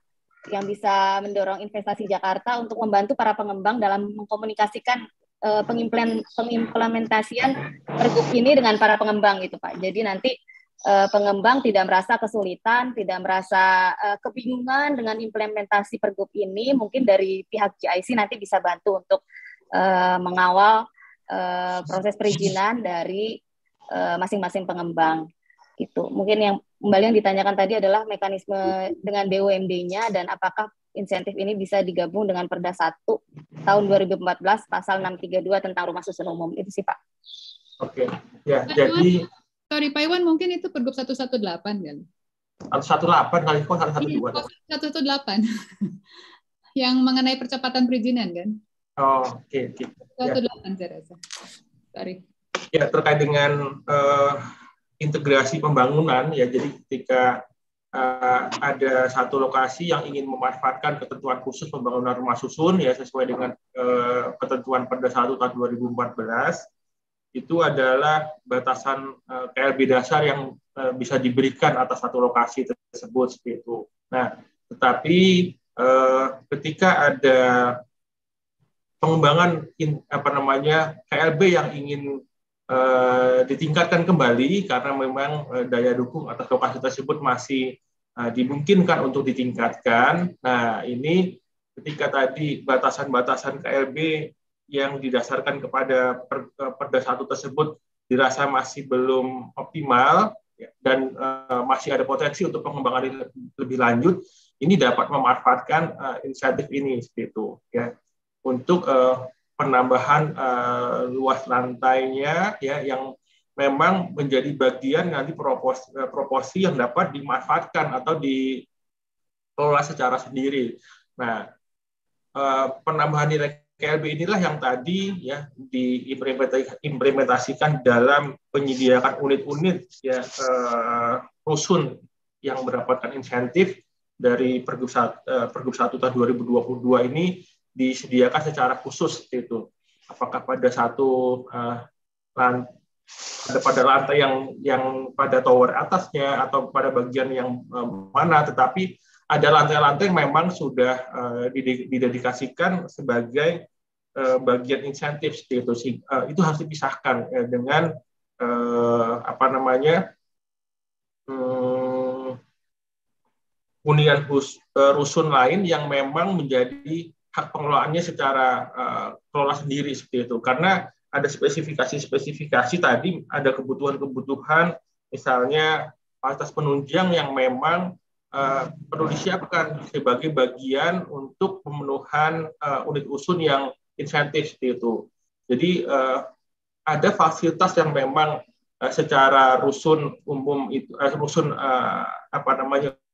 yang bisa mendorong investasi Jakarta untuk membantu para pengembang dalam mengkomunikasikan pengimplementasian pergub ini dengan para pengembang gitu Pak. Jadi nanti pengembang tidak merasa kesulitan, tidak merasa kebingungan dengan implementasi pergub ini. Mungkin dari pihak GIC nanti bisa bantu untuk mengawal proses perizinan dari masing-masing pengembang. Itu mungkin yang kembali yang ditanyakan tadi adalah mekanisme dengan BUMD-nya dan apakah insentif ini bisa digabung dengan Perda 1 tahun 2014 pasal 632 tentang rumah susun umum. Itu sih Pak. Oke. Ya, jadi sorry Pak Iwan, mungkin itu Pergub 118 kan? 118 kali kok 112. 118. Yang mengenai percepatan perizinan kan? Oh, oke. 118 saya rasa. Sorry. Ya, terkait dengan integrasi pembangunan ya, jadi ketika ada satu lokasi yang ingin memanfaatkan ketentuan khusus pembangunan rumah susun ya sesuai dengan ketentuan Perda 1 tahun 2014, itu adalah batasan KLB dasar yang bisa diberikan atas satu lokasi tersebut seperti itu. Nah, tetapi ketika ada pengembangan KLB yang ingin ditingkatkan kembali karena memang daya dukung atas lokasi tersebut masih dimungkinkan untuk ditingkatkan. Nah, ini ketika tadi batasan-batasan KLB yang didasarkan kepada Perda 1 tersebut dirasa masih belum optimal dan masih ada potensi untuk pengembangan lebih lanjut, ini dapat memanfaatkan insentif ini seperti itu ya untuk penambahan luas lantainya ya yang memang menjadi bagian nanti proporsi yang dapat dimanfaatkan atau dikelola secara sendiri. Nah, penambahan nilai KLB inilah yang tadi ya diimplementasikan dalam penyediaan unit-unit ya rusun yang mendapatkan insentif dari Pergub 1 tahun 2022 ini disediakan secara khusus itu. Apakah pada satu pada lantai yang pada tower atasnya atau pada bagian yang mana, tetapi ada lantai-lantai yang memang sudah didedikasikan sebagai bagian insentif itu sih. Itu harus dipisahkan dengan hunian rusun lain yang memang menjadi hak pengelolaannya secara kelola sendiri seperti itu. Karena ada spesifikasi tadi, ada kebutuhan-kebutuhan, misalnya fasilitas penunjang yang memang perlu disiapkan sebagai bagian untuk pemenuhan unit usun yang insentif seperti itu. Jadi ada fasilitas yang memang secara rusun umum itu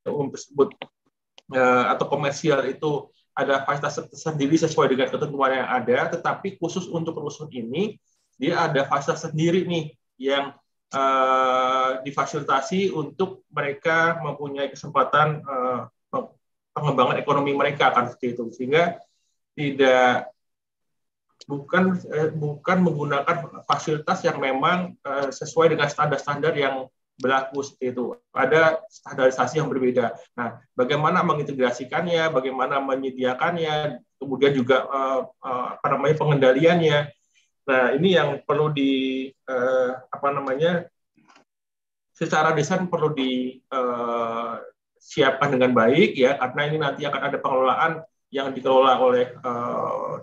umum tersebut atau komersial itu ada fasilitas sendiri sesuai dengan ketentuan yang ada, tetapi khusus untuk rusun ini dia ada fasilitas sendiri nih yang difasilitasi untuk mereka mempunyai kesempatan pengembangan ekonomi mereka kan seperti itu, sehingga bukan menggunakan fasilitas yang memang sesuai dengan standar-standar yang berlaku seperti itu. Ada standarisasi yang berbeda. Nah, bagaimana mengintegrasikannya, bagaimana menyediakannya, kemudian juga pengendaliannya. Nah, ini yang perlu secara desain perlu disiapkan dengan baik ya, karena ini nanti akan ada pengelolaan yang dikelola oleh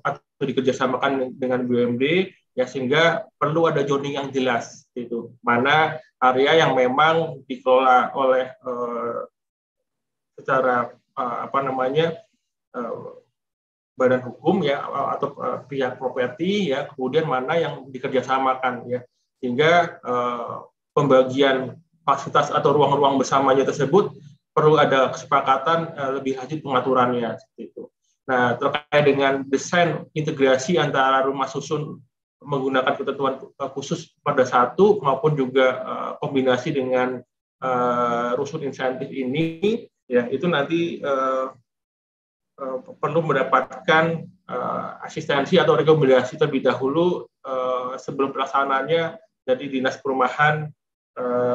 atau dikerjasamakan dengan BUMD ya, sehingga perlu ada zoning yang jelas itu. Mana area yang memang dikelola oleh secara badan hukum ya atau pihak properti ya, kemudian mana yang dikerjasamakan ya, sehingga pembagian fasilitas atau ruang-ruang bersamanya tersebut perlu ada kesepakatan lebih lanjut pengaturannya seperti itu. Nah, terkait dengan desain integrasi antara rumah susun menggunakan ketentuan khusus pada satu maupun juga kombinasi dengan rusun insentif ini, ya itu nanti perlu mendapatkan asistensi atau rekomendasi terlebih dahulu sebelum pelaksanaannya dari Dinas Perumahan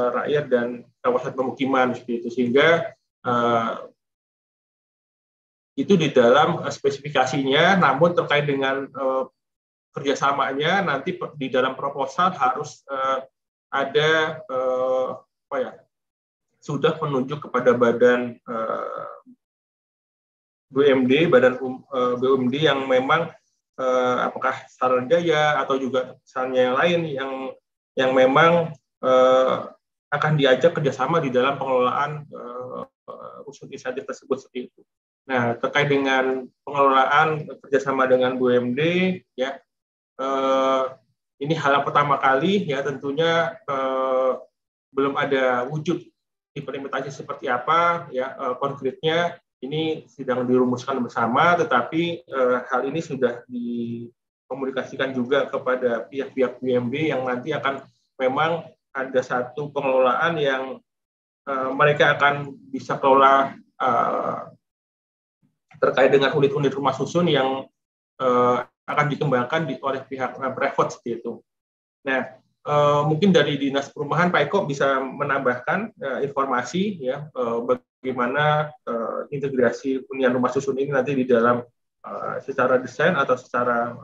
Rakyat dan Kawasan Pemukiman seperti itu, sehingga itu di dalam spesifikasinya, namun terkait dengan kerjasamanya nanti di dalam proposal harus ada sudah menunjuk kepada badan BUMD, BUMD yang memang apakah Saranjaya atau juga misalnya yang lain yang memang akan diajak kerjasama di dalam pengelolaan rusun insentif tersebut seperti itu. Nah, terkait dengan pengelolaan kerjasama dengan BUMD, ya ini hal yang pertama kali, ya tentunya belum ada wujud implementasi seperti apa, ya konkretnya ini sedang dirumuskan bersama, tetapi hal ini sudah dikomunikasikan juga kepada pihak-pihak BUMD yang nanti akan memang ada satu pengelolaan yang mereka akan bisa kelola terkait dengan unit-unit rumah susun yang akan dikembangkan oleh pihak Brevot seperti itu. Nah, mungkin dari Dinas Perumahan Pak Eko bisa menambahkan informasi ya bagaimana integrasi hunian rumah susun ini nanti di dalam secara desain atau secara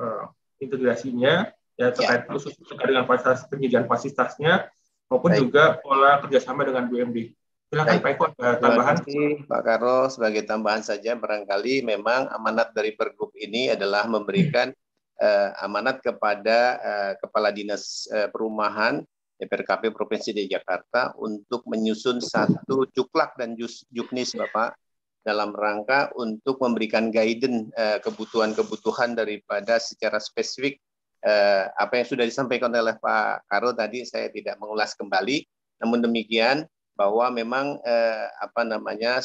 integrasinya ya terkait khusus dengan fasilitas penyediaan fasilitasnya maupun juga pola kerjasama dengan BUMD. Silakan Pak Eko, tambahan. Terima kasih Pak Karo. Sebagai tambahan saja, barangkali memang amanat dari Pergub ini adalah memberikan amanat kepada Kepala Dinas Perumahan DPRKP Provinsi DKI Jakarta untuk menyusun satu juklak dan juknis Bapak dalam rangka untuk memberikan guidance kebutuhan-kebutuhan daripada secara spesifik apa yang sudah disampaikan oleh Pak Karo tadi, saya tidak mengulas kembali. Namun demikian bahwa memang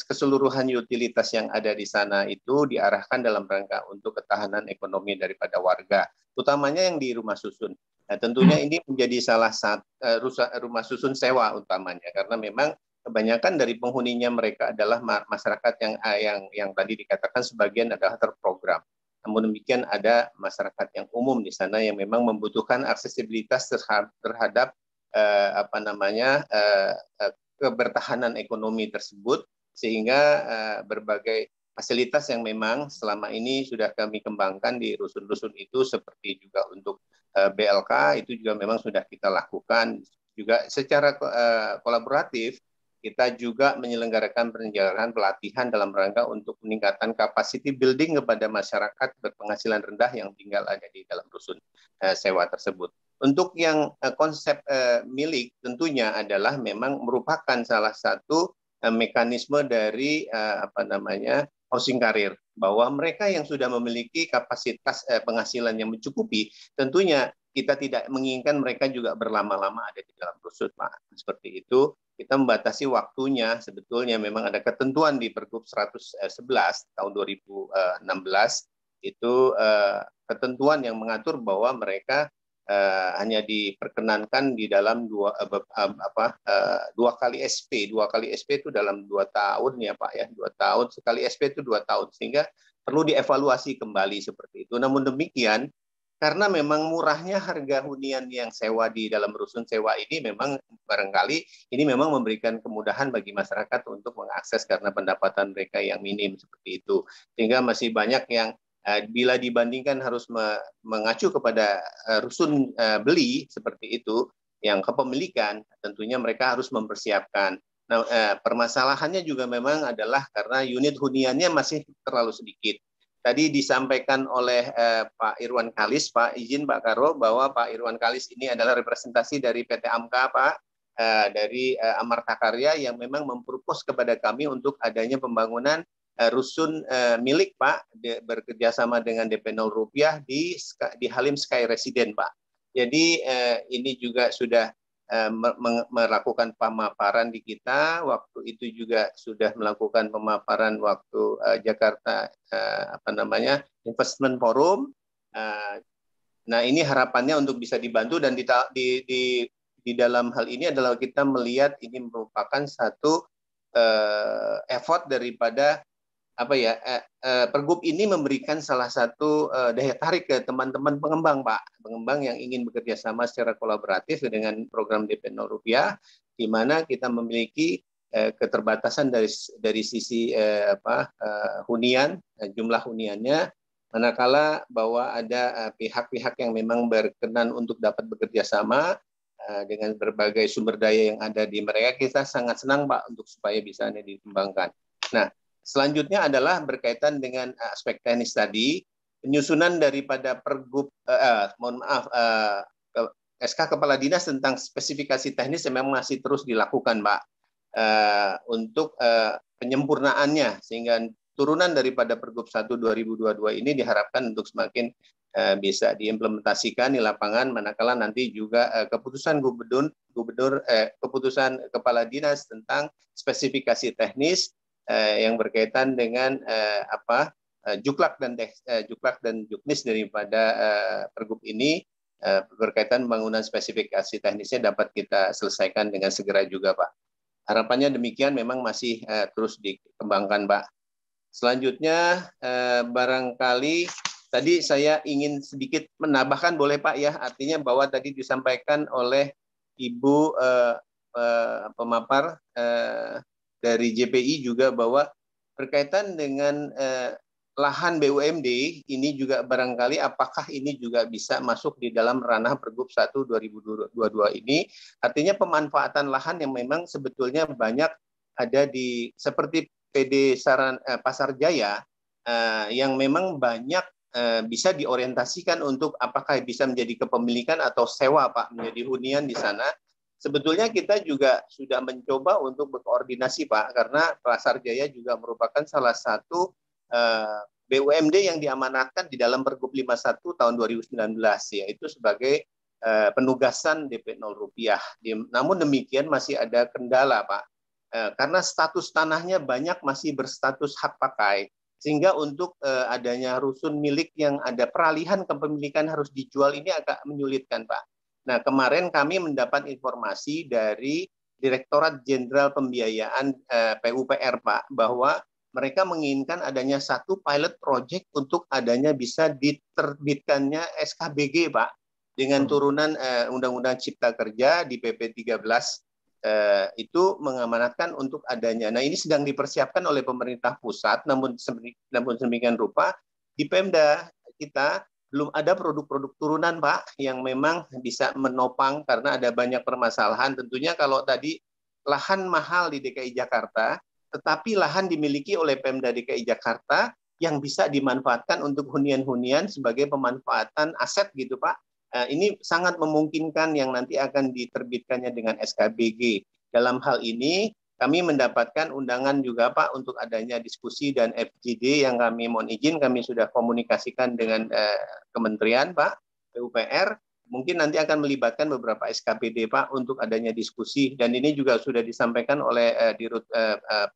keseluruhan utilitas yang ada di sana itu diarahkan dalam rangka untuk ketahanan ekonomi daripada warga, utamanya yang di rumah susun. Nah, tentunya ini menjadi salah satu rumah susun sewa utamanya, karena memang kebanyakan dari penghuninya mereka adalah masyarakat yang tadi dikatakan sebagian adalah terprogram. Namun demikian ada masyarakat yang umum di sana yang memang membutuhkan aksesibilitas terhadap kebertahanan ekonomi tersebut, sehingga berbagai fasilitas yang memang selama ini sudah kami kembangkan di rusun-rusun itu, seperti juga untuk BLK itu juga memang sudah kita lakukan. Juga secara kolaboratif kita juga menyelenggarakan penyelenggaraan pelatihan dalam rangka untuk meningkatkan capacity building kepada masyarakat berpenghasilan rendah yang tinggal ada di dalam rusun sewa tersebut. Untuk yang konsep milik tentunya adalah memang merupakan salah satu mekanisme dari housing career, bahwa mereka yang sudah memiliki kapasitas penghasilan yang mencukupi, tentunya kita tidak menginginkan mereka juga berlama-lama ada di dalam rusun, Pak. Seperti itu, kita membatasi waktunya. Sebetulnya memang ada ketentuan di Pergub 111 tahun 2016 itu ketentuan yang mengatur bahwa mereka hanya diperkenankan di dalam dua kali SP. 2 kali SP itu dalam 2 tahun ya Pak ya, 2 tahun. Sekali SP itu 2 tahun, sehingga perlu dievaluasi kembali seperti itu. Namun demikian, karena memang murahnya harga hunian yang sewa di dalam rusun sewa ini, memang barangkali ini memang memberikan kemudahan bagi masyarakat untuk mengakses karena pendapatan mereka yang minim seperti itu. Sehingga masih banyak yang bila dibandingkan harus mengacu kepada rusun beli seperti itu, yang kepemilikan, tentunya mereka harus mempersiapkan. Nah, permasalahannya juga memang adalah karena unit huniannya masih terlalu sedikit. Tadi disampaikan oleh Pak Irwan Kalis, Pak izin Pak Karo, bahwa Pak Irwan Kalis ini adalah representasi dari PT AMKA, Pak. dari Amarta Karya yang memang mempropos kepada kami untuk adanya pembangunan rusun milik Pak bekerjasama dengan DP 0 rupiah di Halim Sky Resident Pak. Jadi ini juga sudah melakukan pemaparan di kita. Waktu itu juga sudah melakukan pemaparan waktu Jakarta Investment Forum. Nah ini harapannya untuk bisa dibantu, dan di dalam hal ini adalah kita melihat ini merupakan satu effort daripada Pergub ini memberikan salah satu daya tarik ke teman-teman pengembang, Pak. Pengembang yang ingin bekerja sama secara kolaboratif dengan program DP 0 rupiah, di mana kita memiliki keterbatasan dari sisi hunian, jumlah huniannya, manakala bahwa ada pihak-pihak yang memang berkenan untuk dapat bekerja sama dengan berbagai sumber daya yang ada di mereka. Kita sangat senang, Pak, untuk supaya bisa dikembangkan. Nah, selanjutnya adalah berkaitan dengan aspek teknis tadi, penyusunan daripada Pergub, SK Kepala Dinas tentang spesifikasi teknis yang memang masih terus dilakukan, Pak, untuk penyempurnaannya, sehingga turunan daripada Pergub 1 2022 ini diharapkan untuk semakin bisa diimplementasikan di lapangan, manakala nanti juga keputusan keputusan Kepala Dinas tentang spesifikasi teknis yang berkaitan dengan juklak dan juknis daripada Pergub ini berkaitan pembangunan spesifikasi teknisnya dapat kita selesaikan dengan segera juga, Pak. Harapannya demikian, memang masih terus dikembangkan, Pak. Selanjutnya barangkali tadi saya ingin sedikit menambahkan, boleh Pak ya, artinya bahwa tadi disampaikan oleh Ibu pemapar dari JPI juga bahwa berkaitan dengan lahan BUMD ini juga barangkali apakah ini juga bisa masuk di dalam ranah Pergub 1 2022 ini, artinya pemanfaatan lahan yang memang sebetulnya banyak ada di seperti PD Pasar Jaya yang memang banyak bisa diorientasikan untuk apakah bisa menjadi kepemilikan atau sewa, Pak, menjadi hunian di sana. Sebetulnya kita juga sudah mencoba untuk berkoordinasi, Pak, karena Pasar Jaya juga merupakan salah satu BUMD yang diamanatkan di dalam Pergub 51 tahun 2019, yaitu sebagai penugasan DP 0 rupiah. Namun demikian masih ada kendala, Pak, karena status tanahnya banyak masih berstatus hak pakai, sehingga untuk adanya rusun milik yang ada peralihan kepemilikan harus dijual ini agak menyulitkan, Pak. Nah, kemarin kami mendapat informasi dari Direktorat Jenderal Pembiayaan PUPR, Pak, bahwa mereka menginginkan adanya satu pilot project untuk adanya bisa diterbitkannya SKBG, Pak, dengan turunan Undang-Undang Cipta Kerja di PP 13 itu mengamanatkan untuk adanya. Nah, ini sedang dipersiapkan oleh pemerintah pusat, namun sedemikian rupa di Pemda kita belum ada produk-produk turunan, Pak, yang memang bisa menopang karena ada banyak permasalahan. Tentunya kalau tadi lahan mahal di DKI Jakarta, tetapi lahan dimiliki oleh Pemda DKI Jakarta yang bisa dimanfaatkan untuk hunian-hunian sebagai pemanfaatan aset gitu, Pak. Ini sangat memungkinkan yang nanti akan diterbitkannya dengan SKBG. Dalam hal ini kami mendapatkan undangan juga, Pak, untuk adanya diskusi dan FGD yang kami mohon izin kami sudah komunikasikan dengan Kementerian, Pak, PUPR. Mungkin nanti akan melibatkan beberapa SKPD, Pak, untuk adanya diskusi, dan ini juga sudah disampaikan oleh Dirut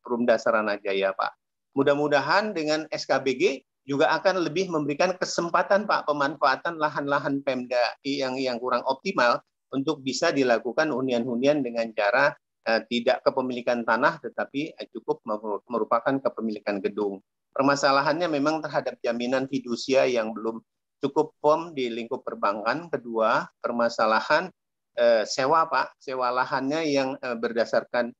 Perumda Saranajaya, Pak. Mudah-mudahan dengan SKBG juga akan lebih memberikan kesempatan, Pak, pemanfaatan lahan-lahan Pemda yang kurang optimal untuk bisa dilakukan hunian-hunian dengan cara tidak kepemilikan tanah, tetapi cukup merupakan kepemilikan gedung. Permasalahannya memang terhadap jaminan fidusia yang belum cukup firm di lingkup perbankan. Kedua, permasalahan sewa, Pak, sewa lahannya yang berdasarkan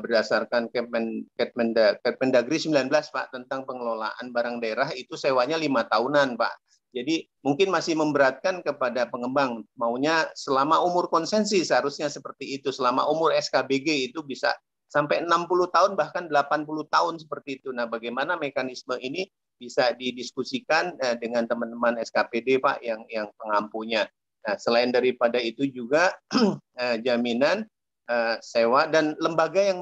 berdasarkan Kemendagri 19, Pak, tentang pengelolaan barang daerah itu sewanya 5 tahunan, Pak. Jadi mungkin masih memberatkan kepada pengembang, maunya selama umur konsensi seharusnya seperti itu, selama umur SKBG itu bisa sampai 60 tahun bahkan 80 tahun seperti itu. Nah, bagaimana mekanisme ini bisa didiskusikan dengan teman-teman SKPD, Pak, yang pengampunya. Nah, selain daripada itu juga jaminan sewa dan lembaga yang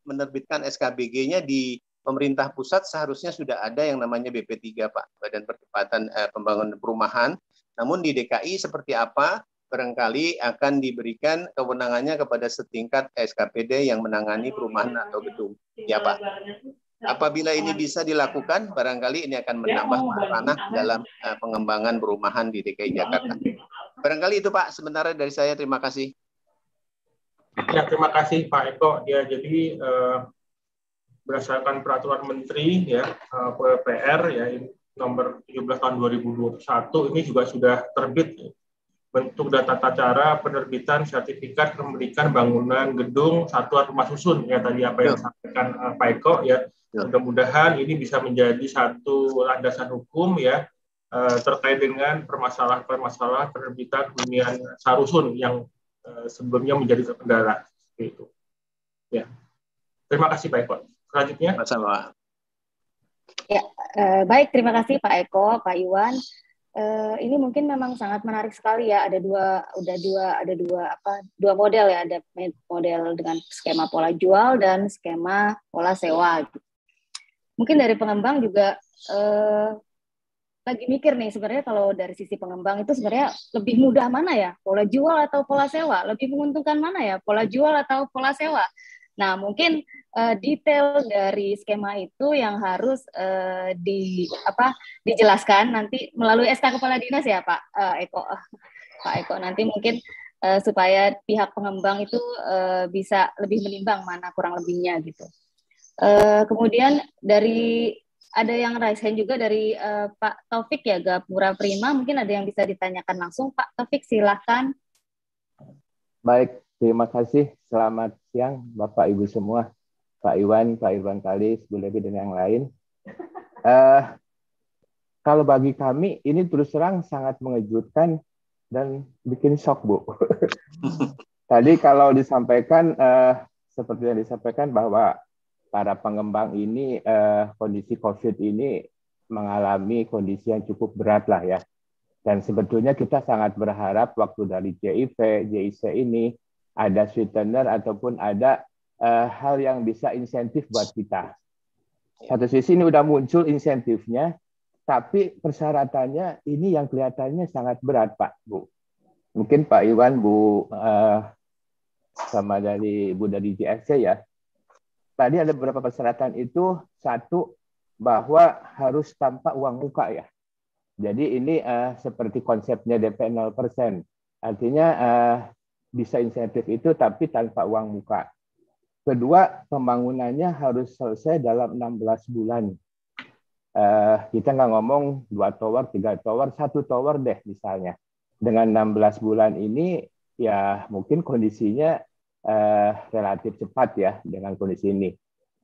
menerbitkan SKBG-nya di pemerintah pusat seharusnya sudah ada yang namanya BP3, Pak, Badan Percepatan Pembangunan Perumahan. Namun di DKI seperti apa? Barangkali akan diberikan kewenangannya kepada setingkat SKPD yang menangani perumahan atau gedung. Ya, Pak. Apabila ini bisa dilakukan, barangkali ini akan menambah ranah dalam pengembangan perumahan di DKI Jakarta. Barangkali itu, Pak, sebenarnya dari saya. Terima kasih. Ya, terima kasih Pak Eko. Ya, jadi berdasarkan peraturan Menteri ya PUPR ya nomor 17 tahun 2021 ini juga sudah terbit bentuk dan tata cara penerbitan sertifikat kepemilikan bangunan gedung satuan rumah susun ya tadi apa yang disampaikan Pak Eko ya. Mudah-mudahan ini bisa menjadi satu landasan hukum ya terkait dengan permasalahan penerbitan hunian sarusun yang sebelumnya menjadi terkendala itu. Ya. Terima kasih Pak Eko. Selanjutnya. Sama. Ya, baik, terima kasih Pak Eko, Pak Iwan. Ini mungkin memang sangat menarik sekali ya. Ada dua model ya. Ada model dengan skema pola jual dan skema pola sewa. Mungkin dari pengembang juga lagi mikir nih sebenarnya kalau dari sisi pengembang itu sebenarnya lebih mudah mana ya? Pola jual atau pola sewa? Lebih menguntungkan mana ya? Pola jual atau pola sewa? Nah, mungkin detail dari skema itu yang harus dijelaskan nanti melalui SK Kepala Dinas ya Pak Eko. Pak Eko nanti mungkin supaya pihak pengembang itu bisa lebih menimbang mana kurang lebihnya gitu. Kemudian ada yang raise hand juga dari Pak Taufik ya, Gapura Prima, mungkin ada yang bisa ditanyakan langsung. Pak Taufik, silahkan. Baik, terima kasih. Selamat siang Bapak Ibu semua, Pak Iwan Kalis, Bu Levi dan yang lain. Kalau bagi kami ini terus terang sangat mengejutkan dan bikin shock, Bu. Tadi kalau disampaikan seperti yang disampaikan bahwa para pengembang ini kondisi COVID ini mengalami kondisi yang cukup berat lah ya. Dan sebetulnya kita sangat berharap waktu dari JIP, JIC ini ada sweetener ataupun ada hal yang bisa insentif buat kita. Satu sisi ini udah muncul insentifnya, tapi persyaratannya ini yang kelihatannya sangat berat, Pak, Bu. Mungkin Pak Iwan, Bu, sama dari Bu dari JFC ya. Tadi ada beberapa persyaratan itu, satu, bahwa harus tanpa uang muka ya. Jadi ini seperti konsepnya DP 0%. Artinya bisa insentif itu tapi tanpa uang muka. Kedua, pembangunannya harus selesai dalam 16 bulan. Kita nggak ngomong 2 tower, 3 tower, 1 tower deh misalnya. Dengan 16 bulan ini ya mungkin kondisinya relatif cepat ya dengan kondisi ini.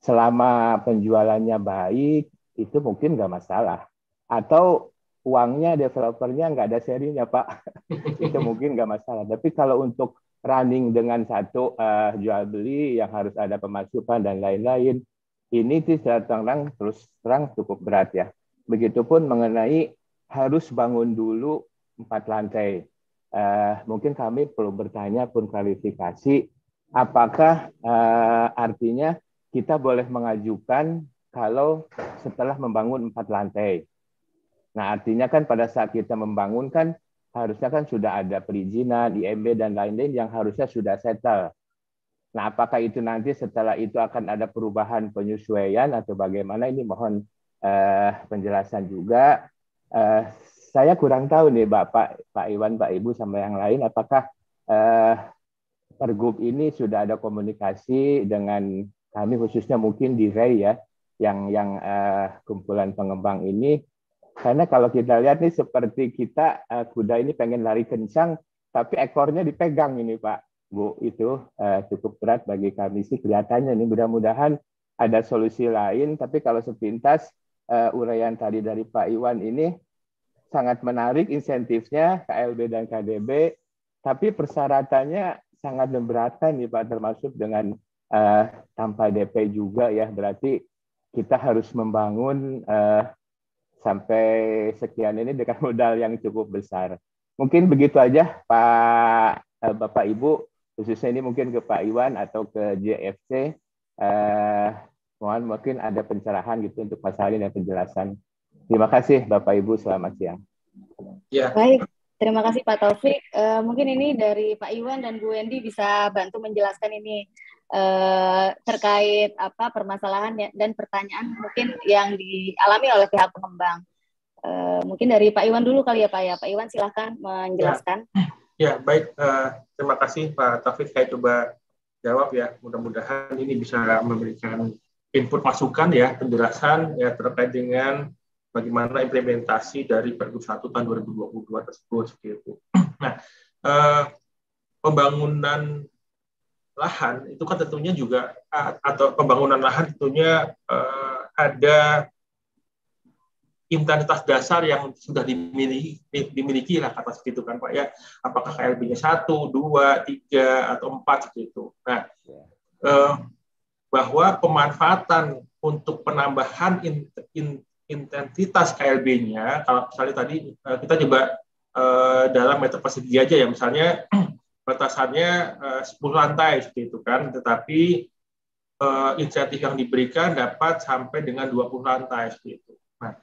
Selama penjualannya baik, itu mungkin nggak masalah. Atau uangnya developernya nggak ada serinya, Pak. Itu mungkin nggak masalah. Tapi kalau untuk running dengan satu jual beli yang harus ada pemasukan dan lain-lain, ini terus terang cukup berat ya. Begitupun mengenai harus bangun dulu 4 lantai. Mungkin kami perlu bertanya pun klarifikasi, apakah artinya kita boleh mengajukan kalau setelah membangun 4 lantai. Nah, artinya kan pada saat kita membangun kan harusnya kan sudah ada perizinan, IMB dan lain-lain yang harusnya sudah settle. Nah, apakah itu nanti setelah itu akan ada perubahan penyesuaian atau bagaimana? Ini mohon penjelasan juga. Saya kurang tahu nih Bapak, Pak Iwan, Pak Ibu sama yang lain, apakah Pergub ini sudah ada komunikasi dengan kami khususnya mungkin di REI ya, yang kumpulan pengembang ini. Karena kalau kita lihat nih seperti kita kuda ini pengen lari kencang, tapi ekornya dipegang ini Pak, Bu. Itu cukup berat bagi kami sih kelihatannya. Ini mudah-mudahan ada solusi lain. Tapi kalau sepintas uraian tadi dari Pak Iwan ini sangat menarik insentifnya KLB dan KDB, tapi persyaratannya sangat memberatkan nih Pak, termasuk dengan tanpa DP juga ya. Berarti kita harus membangun sampai sekian ini dengan modal yang cukup besar. mungkin begitu aja Pak Bapak Ibu, khususnya ini mungkin ke Pak Iwan atau ke JFC. Mohon mungkin ada pencerahan gitu untuk masalah ini dan penjelasan. Terima kasih Bapak Ibu, selamat siang. Ya. Baik, terima kasih Pak Taufik. Mungkin ini dari Pak Iwan dan Bu Wendy bisa bantu menjelaskan ini terkait apa permasalahan dan pertanyaan mungkin yang dialami oleh pihak pengembang. Mungkin dari Pak Iwan dulu kali ya Pak ya. Pak Iwan silahkan menjelaskan. Ya, baik. Terima kasih Pak Taufik. Saya coba jawab ya. Mudah-mudahan ini bisa memberikan input masukan ya, penjelasan ya terkait dengan bagaimana implementasi dari Pergub 1 tahun 2022 tersebut seperti itu. Nah, pembangunan lahan itu kan tentunya juga atau pembangunan lahan tentunya ada intensitas dasar yang sudah dimiliki lah kata seperti itu kan Pak ya. Apakah KLB-nya 1, 2, 3 atau 4 seperti itu. Nah, bahwa pemanfaatan untuk penambahan intensitas KLB-nya, kalau misalnya tadi kita coba dalam meter persegi aja ya, misalnya batasannya 10 lantai seperti itu kan, tetapi insentif yang diberikan dapat sampai dengan 20 lantai seperti itu. Nah,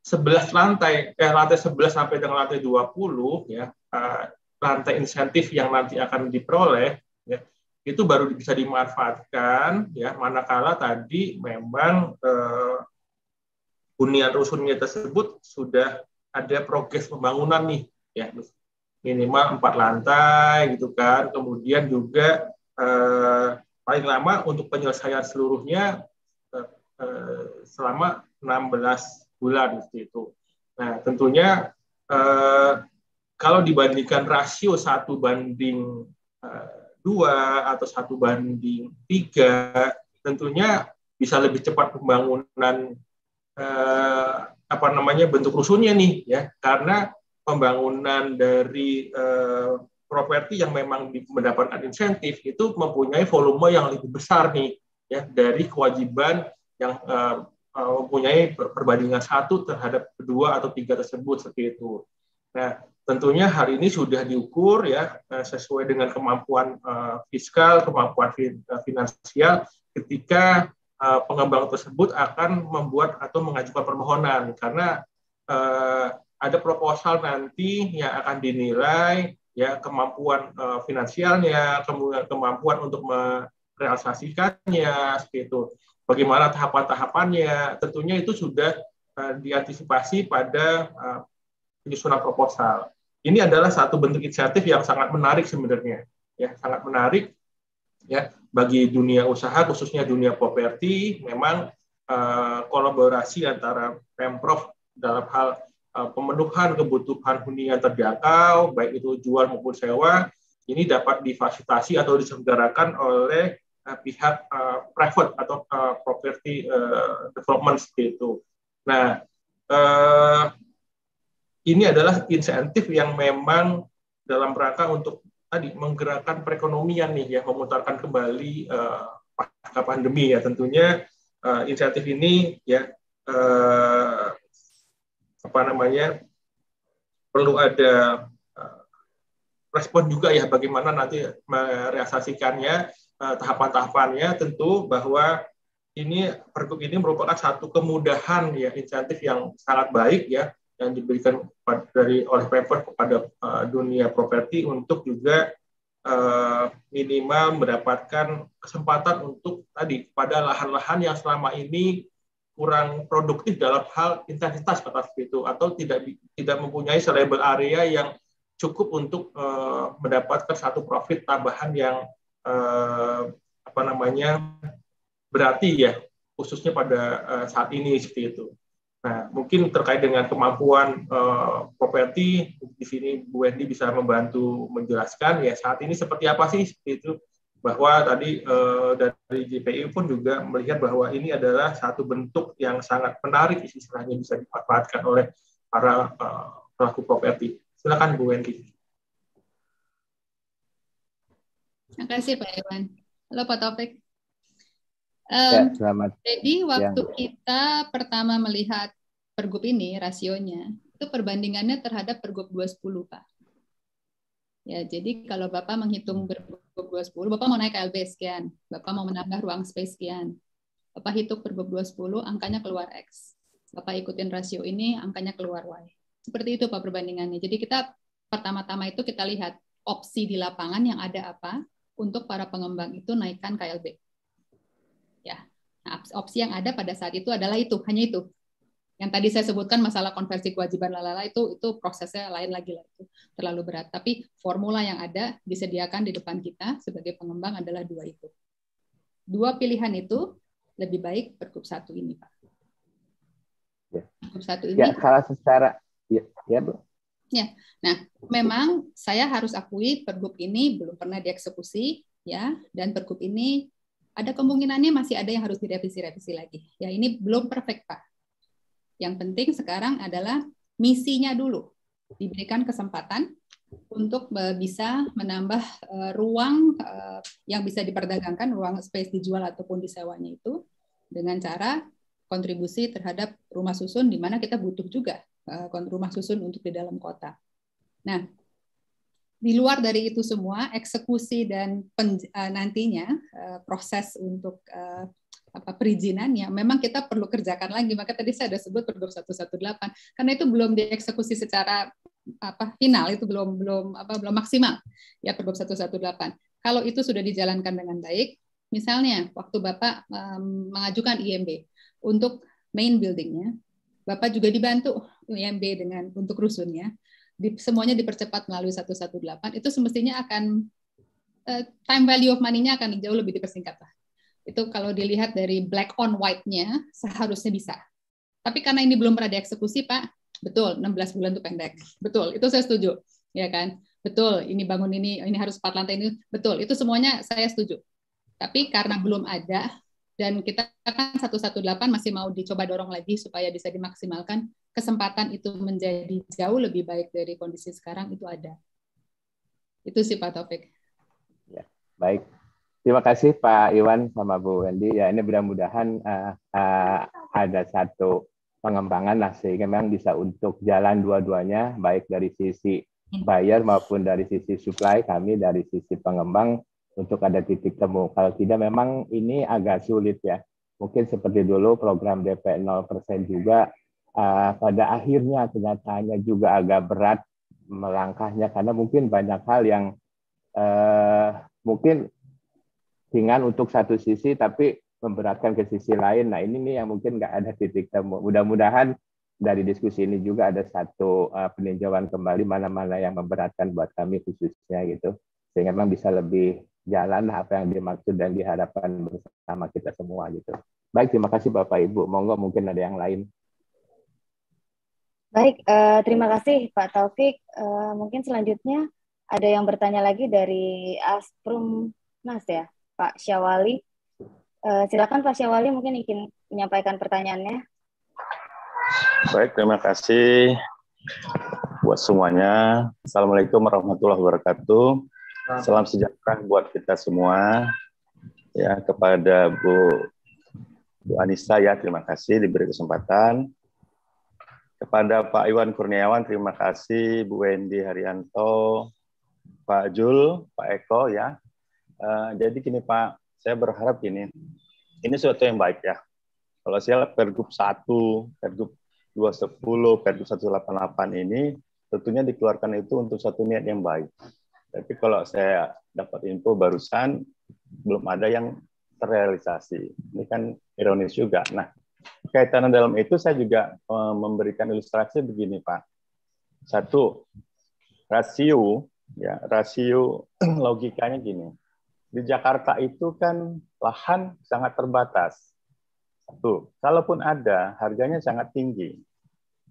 11 lantai, lantai 11 sampai dengan lantai 20 ya, lantai insentif yang nanti akan diperoleh ya, itu baru bisa dimanfaatkan ya manakala tadi memang hunian rusunnya tersebut sudah ada progres pembangunan nih ya, minimal 4 lantai gitu kan, kemudian juga paling lama untuk penyelesaian seluruhnya selama 16 bulan seperti itu. Nah, tentunya kalau dibandingkan rasio 1:2 atau 1:3, tentunya bisa lebih cepat pembangunan bentuk rusunnya nih ya, karena pembangunan dari properti yang memang mendapatkan insentif itu mempunyai volume yang lebih besar nih ya dari kewajiban yang mempunyai perbandingan 1 terhadap 2 atau 3 tersebut seperti itu. Nah, tentunya hal ini sudah diukur ya sesuai dengan kemampuan fiskal, kemampuan finansial ketika pengembang tersebut akan membuat atau mengajukan permohonan, karena ada proposal nanti yang akan dinilai ya kemampuan finansialnya, kemudian kemampuan untuk merealisasikannya seperti itu. Bagaimana tahapan-tahapannya, tentunya itu sudah diantisipasi pada penyusunan proposal. Ini adalah satu bentuk inisiatif yang sangat menarik sebenarnya, ya sangat menarik ya bagi dunia usaha, khususnya dunia properti. Memang kolaborasi antara Pemprov dalam hal pemenuhan kebutuhan hunian terjangkau, baik itu jual maupun sewa, ini dapat difasilitasi atau diselenggarakan oleh pihak private atau property development seperti itu. Nah, ini adalah insentif yang memang dalam rangka untuk tadi menggerakkan perekonomian nih ya, memutarkan kembali pasca pandemi ya. Tentunya insentif ini ya perlu ada respon juga ya bagaimana nanti merealisasikannya, tahapan-tahapannya. Tentu bahwa ini Pergub ini merupakan satu kemudahan ya, insentif yang sangat baik ya yang diberikan oleh Pemprov kepada dunia properti untuk juga minimal mendapatkan kesempatan untuk tadi pada lahan-lahan yang selama ini kurang produktif dalam hal intensitas seperti itu, atau tidak mempunyai sellable area yang cukup untuk mendapatkan satu profit tambahan yang berarti ya, khususnya pada saat ini seperti itu. Nah, mungkin terkait dengan kemampuan properti, di sini Bu Wendy bisa membantu menjelaskan ya saat ini seperti apa sih seperti itu. Bahwa tadi dari JPI pun juga melihat bahwa ini adalah satu bentuk yang sangat menarik istilahnya bisa dimanfaatkan oleh para pelaku properti. Silakan Bu Wendy. Terima kasih Pak Iwan. Halo Pak Taufik. Selamat. Jadi waktu kita pertama melihat Pergub ini rasionya itu perbandingannya terhadap Pergub 210 Pak. Ya, jadi kalau Bapak menghitung pergub 20, Bapak mau naik KLB sekian, Bapak mau menambah ruang space sekian. Bapak hitung pergub 20, angkanya keluar X. Bapak ikutin rasio ini, angkanya keluar Y. Seperti itu Pak perbandingannya. Jadi kita pertama-tama itu kita lihat opsi di lapangan yang ada apa untuk para pengembang itu naikkan KLB. Ya, nah, opsi yang ada pada saat itu adalah itu, hanya itu. Yang tadi saya sebutkan masalah konversi kewajiban lalala itu prosesnya lain lagi lah, itu terlalu berat. Tapi formula yang ada disediakan di depan kita sebagai pengembang adalah dua itu. Dua pilihan itu lebih baik pergub 1 ini, Pak. Pergub 1 ini. Ya, kalau secara ya Bu. Ya, nah memang saya harus akui pergub ini belum pernah dieksekusi, ya, dan pergub ini ada kemungkinannya masih ada yang harus direvisi-revisi lagi. Ya, ini belum perfect, Pak. Yang penting sekarang adalah misinya dulu. Diberikan kesempatan untuk bisa menambah ruang yang bisa diperdagangkan, ruang space dijual ataupun disewanya itu, dengan cara kontribusi terhadap rumah susun, di mana kita butuh juga rumah susun untuk di dalam kota. Nah, di luar dari itu semua, eksekusi dan nantinya proses untuk perizinannya memang kita perlu kerjakan lagi. Maka tadi saya sudah sebut pergub 118 karena itu belum dieksekusi secara final, itu belum maksimal ya pergub 118. Kalau itu sudah dijalankan dengan baik, misalnya waktu Bapak mengajukan IMB untuk main buildingnya, Bapak juga dibantu IMB dengan untuk rusunnya, semuanya dipercepat melalui 118, itu semestinya akan time value of money-nya akan jauh lebih dipersingkat lah. Itu kalau dilihat dari black on white-nya seharusnya bisa. Tapi karena ini belum pernah dieksekusi, Pak, betul 16 bulan itu pendek. Betul, itu saya setuju. Ya kan? Betul, ini bangun ini harus 4 lantai ini, betul. Itu semuanya saya setuju. Tapi karena belum ada dan kita kan 118 masih mau dicoba dorong lagi supaya bisa dimaksimalkan, kesempatan itu menjadi jauh lebih baik dari kondisi sekarang itu ada. Itu sih Pak Taufik. Ya, baik. Terima kasih Pak Iwan sama Bu Wendy. Ya, ini mudah-mudahan ada satu pengembangan lah sehingga memang bisa untuk jalan dua-duanya, baik dari sisi buyer maupun dari sisi supply, kami dari sisi pengembang untuk ada titik temu. Kalau tidak memang ini agak sulit ya. Mungkin seperti dulu program DP 0% juga pada akhirnya kenyataannya juga agak berat melangkahnya karena mungkin banyak hal yang mungkin ringan untuk satu sisi tapi memberatkan ke sisi lain. Nah ini nih yang mungkin nggak ada titik temu. Mudah-mudahan dari diskusi ini juga ada satu peninjauan kembali mana-mana yang memberatkan buat kami khususnya gitu. Sehingga memang bisa lebih jalan apa yang dimaksud dan diharapkan bersama kita semua gitu. Baik, terima kasih Bapak Ibu. Monggo mungkin ada yang lain. Baik, terima kasih Pak Taufik. Mungkin selanjutnya ada yang bertanya lagi dari Asprum Nas ya. Pak Syawali, silakan Pak Syawali mungkin ingin menyampaikan pertanyaannya. Baik, terima kasih buat semuanya. Assalamualaikum warahmatullahi wabarakatuh. Salam sejahtera buat kita semua. Ya, kepada Bu Anissa ya, terima kasih diberi kesempatan. Kepada Pak Iwan Kurniawan, terima kasih. Bu Wendy Haryanto, Pak Jul, Pak Eko ya. Jadi gini Pak, saya berharap ini sesuatu yang baik ya. Kalau saya Pergub 1, Pergub 210, Pergub 188 ini tentunya dikeluarkan itu untuk satu niat yang baik. Tapi kalau saya dapat info barusan, belum ada yang terrealisasi. Ini kan ironis juga. Nah, kaitan dalam itu saya juga memberikan ilustrasi begini Pak. Satu, rasio logikanya gini. Di Jakarta itu kan lahan sangat terbatas. Satu, kalaupun ada, harganya sangat tinggi.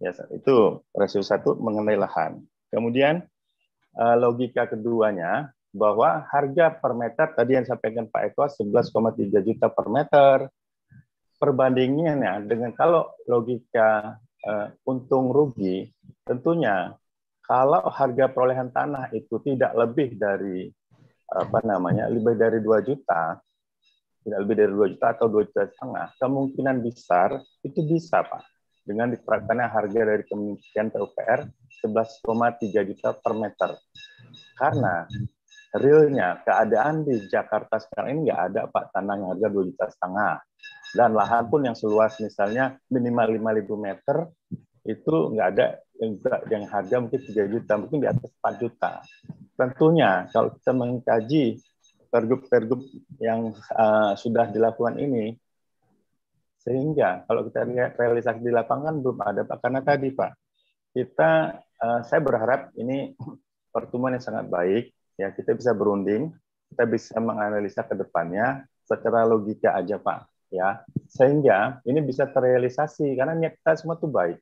Ya, itu rasio satu mengenai lahan. Kemudian logika keduanya bahwa harga per meter tadi yang disampaikan Pak Eko 11,3 juta per meter. Perbandingannya dengan kalau logika untung rugi, tentunya kalau harga perolehan tanah itu tidak lebih dari lebih dari 2 juta, tidak lebih dari 2 juta atau 2,5 juta, kemungkinan besar itu bisa Pak dengan diterapkannya harga dari Kementerian PUPR 11,3 juta per meter. Karena realnya keadaan di Jakarta sekarang ini nggak ada Pak tanah yang harga 2,5 juta. Dan lahan pun yang seluas misalnya minimal 5.000 meter itu nggak ada yang harga mungkin 3 juta, mungkin di atas 4 juta. Tentunya kalau kita mengkaji pergub-pergub yang sudah dilakukan ini, sehingga kalau kita lihat realisasi di lapangan belum ada Pak. Karena tadi Pak, saya berharap ini pertemuan yang sangat baik, ya kita bisa berunding, kita bisa menganalisa ke depannya secara logika aja Pak, ya sehingga ini bisa terrealisasi karena niat kita semua itu baik.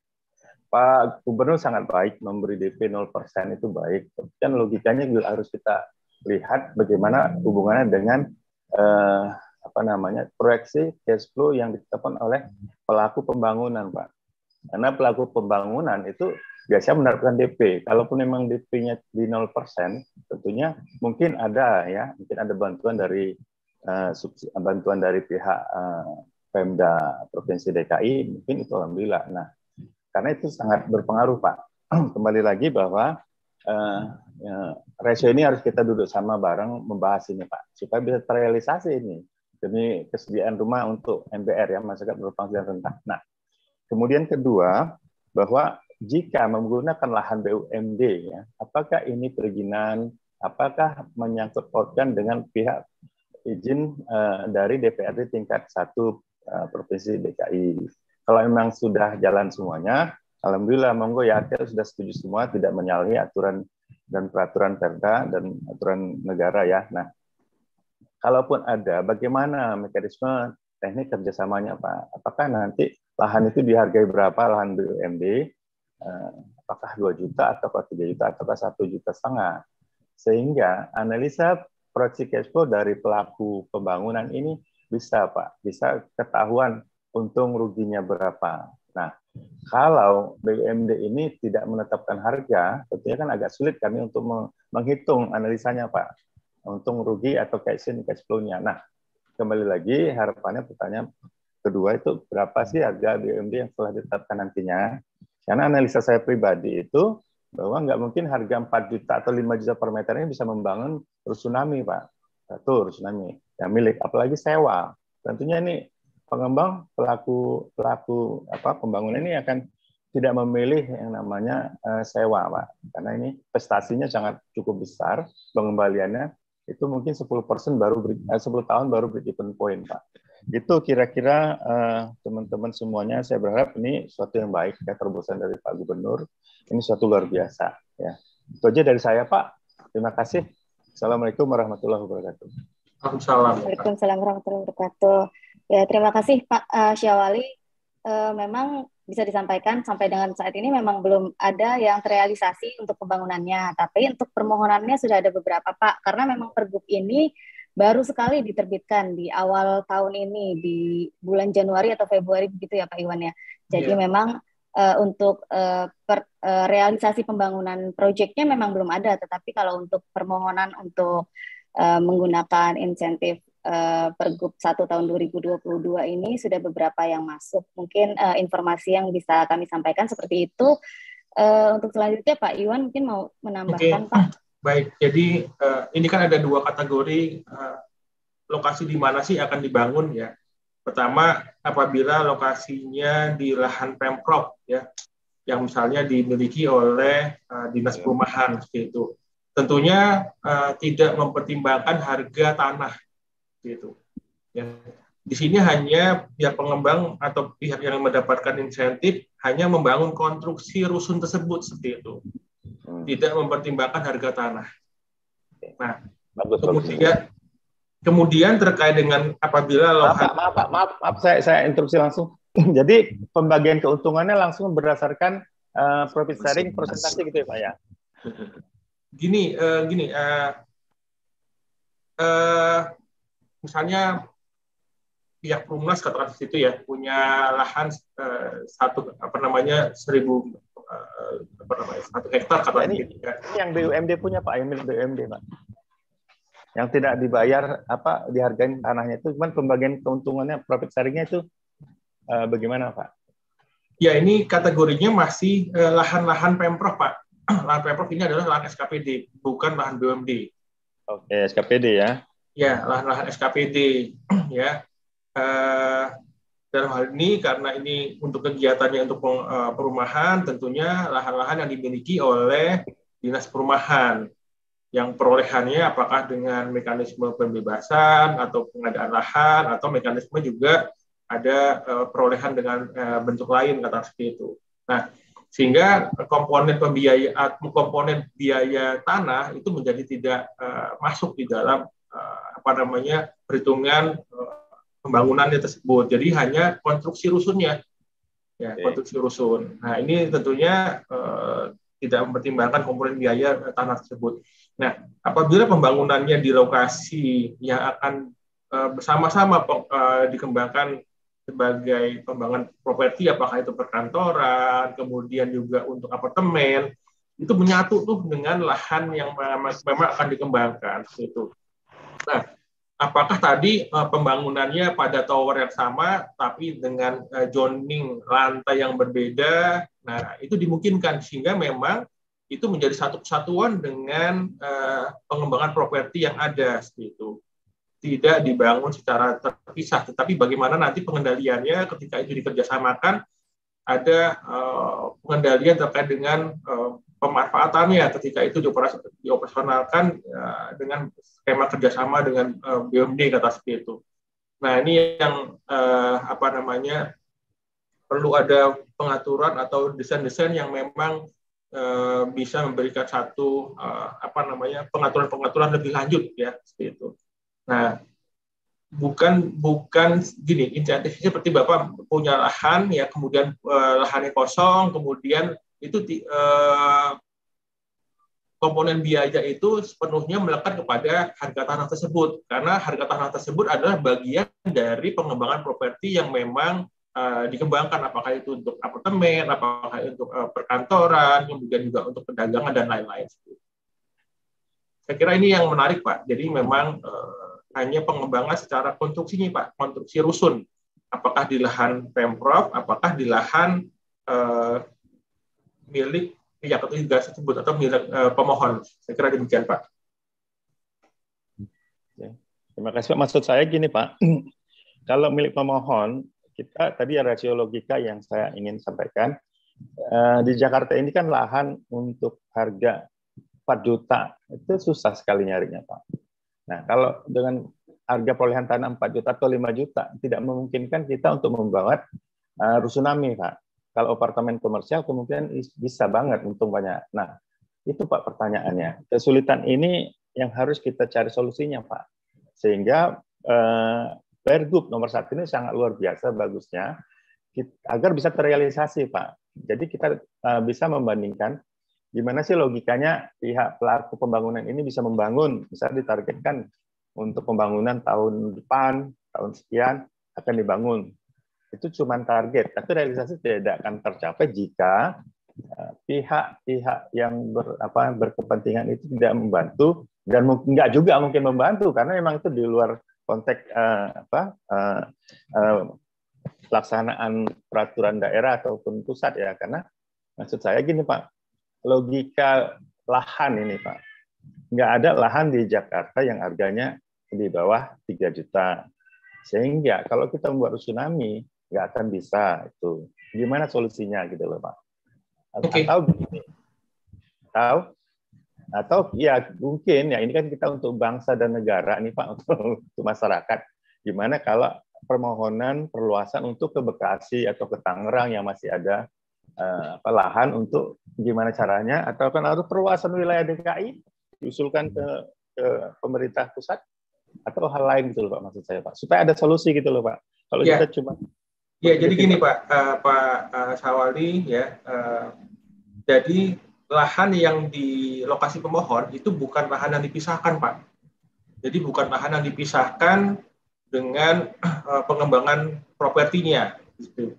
Pak Gubernur sangat baik memberi DP 0% itu baik, dan logikanya juga harus kita lihat bagaimana hubungannya dengan proyeksi cash flow yang ditetapkan oleh pelaku pembangunan Pak. Karena pelaku pembangunan itu biasanya menerapkan DP. Kalaupun memang DP-nya di 0%, tentunya mungkin ada bantuan dari bantuan dari pihak Pemda Provinsi DKI, mungkin itu alhamdulillah. Nah, karena itu sangat berpengaruh Pak. Kembali lagi bahwa ratio ini harus kita duduk sama bareng membahas ini Pak, supaya bisa terrealisasi ini demi kesediaan rumah untuk MBR ya, masyarakat berpenghasilan rendah. Nah, kemudian kedua, bahwa jika menggunakan lahan BUMD, ya, apakah ini perizinan, apakah menyangkut pautkan dengan pihak izin dari DPRD tingkat 1 Provinsi DKI. Kalau memang sudah jalan semuanya, alhamdulillah, monggo ya, sudah setuju semua, tidak menyalahi aturan dan peraturan Perda dan aturan negara ya. Nah, kalaupun ada, bagaimana mekanisme teknik kerjasamanya Pak? Apakah nanti lahan itu dihargai berapa, lahan BUMD? Apakah 2 juta, atau 3 juta, atau 1,5 juta? Sehingga analisa proyeksi cash flow dari pelaku pembangunan ini bisa Pak, bisa ketahuan untung ruginya berapa. Nah, kalau BUMD ini tidak menetapkan harga, tentunya kan agak sulit kami untuk menghitung analisanya Pak, untung rugi atau cash flow-nya. Nah, kembali lagi harapannya pertanyaan kedua itu berapa sih harga BUMD yang telah ditetapkan nantinya? Karena analisa saya pribadi itu bahwa nggak mungkin harga 4 juta atau 5 juta per meter ini bisa membangun rusunami Pak. Satu rusunami yang milik, apalagi sewa. Tentunya ini pengembang pelaku pembangunan ini akan tidak memilih yang namanya sewa Pak. Karena ini prestasinya sangat cukup besar, pengembaliannya itu mungkin 10% 10 tahun baru break-even point Pak. Itu kira-kira teman-teman semuanya, saya berharap ini suatu yang baik ya, terobosan dari Pak Gubernur. Ini suatu luar biasa ya. Itu aja dari saya Pak. Terima kasih. Assalamualaikum warahmatullahi wabarakatuh. Waalaikumsalam warahmatullahi wabarakatuh. Ya, terima kasih Pak Syawali. Memang bisa disampaikan sampai dengan saat ini memang belum ada yang terrealisasi untuk pembangunannya, tapi untuk permohonannya sudah ada beberapa Pak, karena memang pergub ini baru sekali diterbitkan di awal tahun ini, di bulan Januari atau Februari begitu ya Pak Iwan ya. Jadi memang untuk realisasi pembangunan proyeknya memang belum ada, tetapi kalau untuk permohonan untuk menggunakan insentif Pergub 1 tahun 2022 ini sudah beberapa yang masuk. Mungkin informasi yang bisa kami sampaikan seperti itu. Untuk selanjutnya Pak Iwan mungkin mau menambahkan Pak. Baik, jadi ini kan ada 2 kategori lokasi di mana sih akan dibangun ya. Pertama, apabila lokasinya di lahan Pemprov ya, yang misalnya dimiliki oleh dinas perumahan seperti itu. Tentunya tidak mempertimbangkan harga tanah gitu. Ya. Di sini hanya pihak pengembang atau pihak yang mendapatkan insentif hanya membangun konstruksi rusun tersebut seperti itu. Tidak mempertimbangkan harga tanah. Nah, kemudian terkait dengan apabila maaf saya interupsi langsung. Jadi pembagian keuntungannya langsung berdasarkan profit sharing persentase gitu ya Pak ya. Gini, misalnya pihak Perumnas katakan situ ya punya lahan 1 hektar katakan ini yang BUMD punya Pak, yang milik BUMD Pak, yang tidak dibayar dihargain tanahnya itu, cuman pembagian keuntungannya profit sharingnya itu bagaimana Pak? Ya ini kategorinya masih lahan-lahan Pemprov Pak. lahan Pemprov ini adalah lahan SKPD, bukan lahan BUMD. Oke, SKPD ya. Ya, lahan-lahan SKPD ya. Dalam hal ini karena ini untuk kegiatannya untuk perumahan, tentunya lahan-lahan yang dimiliki oleh Dinas Perumahan yang perolehannya apakah dengan mekanisme pembebasan atau pengadaan lahan atau mekanisme juga ada perolehan dengan bentuk lain kata seperti itu. Nah, sehingga komponen biaya tanah itu menjadi tidak masuk di dalam perhitungan pembangunannya tersebut. Jadi hanya konstruksi rusunnya, ya, konstruksi rusun. Nah, ini tentunya tidak mempertimbangkan komponen biaya tanah tersebut. Nah, apabila pembangunannya di lokasi yang akan bersama-sama dikembangkan sebagai pembangunan properti, apakah itu perkantoran, kemudian juga untuk apartemen, itu menyatu tuh dengan lahan yang memang akan dikembangkan. Itu. Nah, apakah tadi pembangunannya pada tower yang sama, tapi dengan zoning lantai yang berbeda? Nah, itu dimungkinkan sehingga memang itu menjadi satu kesatuan dengan pengembangan properti yang ada seperti itu. Tidak dibangun secara terpisah, tetapi bagaimana nanti pengendaliannya ketika itu dikerjasamakan, ada pengendalian terkait dengan pemanfaatannya ketika itu dioperasionalkan dengan skema kerjasama dengan BUMD kata seperti itu. Nah, ini yang perlu ada pengaturan atau desain-desain yang memang bisa memberikan satu pengaturan lebih lanjut ya seperti itu. Nah, bukan gini, insentifnya seperti Bapak punya lahan ya, kemudian lahannya kosong, kemudian itu komponen biaya itu sepenuhnya melekat kepada harga tanah tersebut, karena harga tanah tersebut adalah bagian dari pengembangan properti yang memang dikembangkan, apakah itu untuk apartemen, apakah untuk perkantoran, kemudian juga untuk perdagangan dan lain-lain. Saya kira ini yang menarik, Pak. Jadi memang hanya pengembangan secara konstruksinya, Pak, konstruksi rusun. Apakah di lahan Pemprov, apakah di lahan milik pihak ketiga tersebut atau milik pemohon. Saya kira demikian, Pak. Terima kasih, Pak. Maksud saya gini, Pak. Kalau milik pemohon, kita tadi ada rasio logika yang saya ingin sampaikan. Di Jakarta ini kan lahan untuk harga 4 juta, itu susah sekali nyarinya, Pak. Nah, kalau dengan harga perolehan tanah 4 juta atau 5 juta, tidak memungkinkan kita untuk membuat rusunami, Pak. Kalau apartemen komersial kemungkinan bisa banget, untung banyak. Nah, itu Pak pertanyaannya. Kesulitan ini yang harus kita cari solusinya, Pak. Sehingga Pergub nomor 1 ini sangat luar biasa bagusnya, agar bisa terrealisasi, Pak. Jadi kita bisa membandingkan gimana sih logikanya pihak pelaku pembangunan ini bisa membangun, misalnya ditargetkan untuk pembangunan tahun depan, tahun sekian akan dibangun. Itu cuma target, tapi realisasi tidak akan tercapai jika pihak-pihak yang berkepentingan itu tidak membantu, dan nggak juga mungkin membantu karena memang itu di luar konteks pelaksanaan peraturan daerah ataupun pusat ya. Karena maksud saya gini, Pak, logika lahan ini, Pak, nggak ada lahan di Jakarta yang harganya di bawah 3 juta. Sehingga kalau kita membuat rusunami nggak akan bisa itu. Gimana solusinya gitu loh, Pak? Atau begini, atau ya mungkin ya ini kan kita untuk bangsa dan negara nih, Pak, untuk masyarakat. Gimana kalau permohonan perluasan untuk ke Bekasi atau ke Tangerang yang masih ada lahan untuk gimana caranya, atau kan harus perluasan wilayah DKI diusulkan ke pemerintah pusat atau hal lain gitu loh, Pak, maksud saya, Pak, supaya ada solusi gitu loh, Pak. Kalau kita cuma jadi gini, Pak Sawali ya, jadi lahan yang di lokasi pemohon itu bukan lahan yang dipisahkan, Pak. Jadi bukan lahan yang dipisahkan dengan pengembangan propertinya.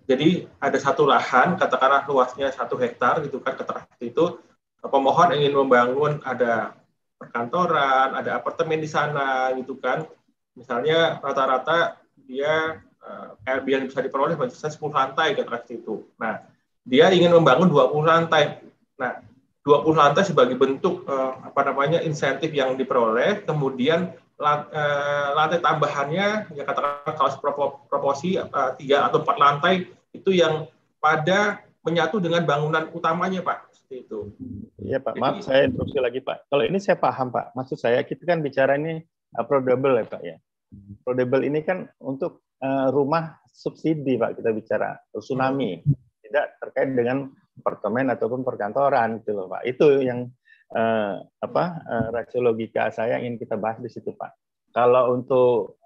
Jadi ada satu lahan, katakanlah luasnya 1 hektar gitu kan, katakanlah itu pemohon ingin membangun ada perkantoran, ada apartemen di sana gitu kan. Misalnya rata-rata dia RB yang bisa diperoleh bisa 10 lantai katakanlah itu. Nah, dia ingin membangun 20 lantai. Nah, 20 lantai sebagai bentuk insentif yang diperoleh, kemudian lantai tambahannya ya katakan kalau proporsi 3 atau 4 lantai itu yang pada menyatu dengan bangunan utamanya, Pak. Seperti itu. Iya, Pak. Maaf, saya interupsi lagi, Pak. Kalau ini saya paham, Pak. Maksud saya kita kan bicara ini affordable ya, Pak ya. Affordable ini kan untuk rumah subsidi, Pak, kita bicara tsunami. Tidak terkait dengan apartemen ataupun perkantoran gitu loh, Pak. Itu yang rasio logika saya ingin kita bahas di situ, Pak. Kalau untuk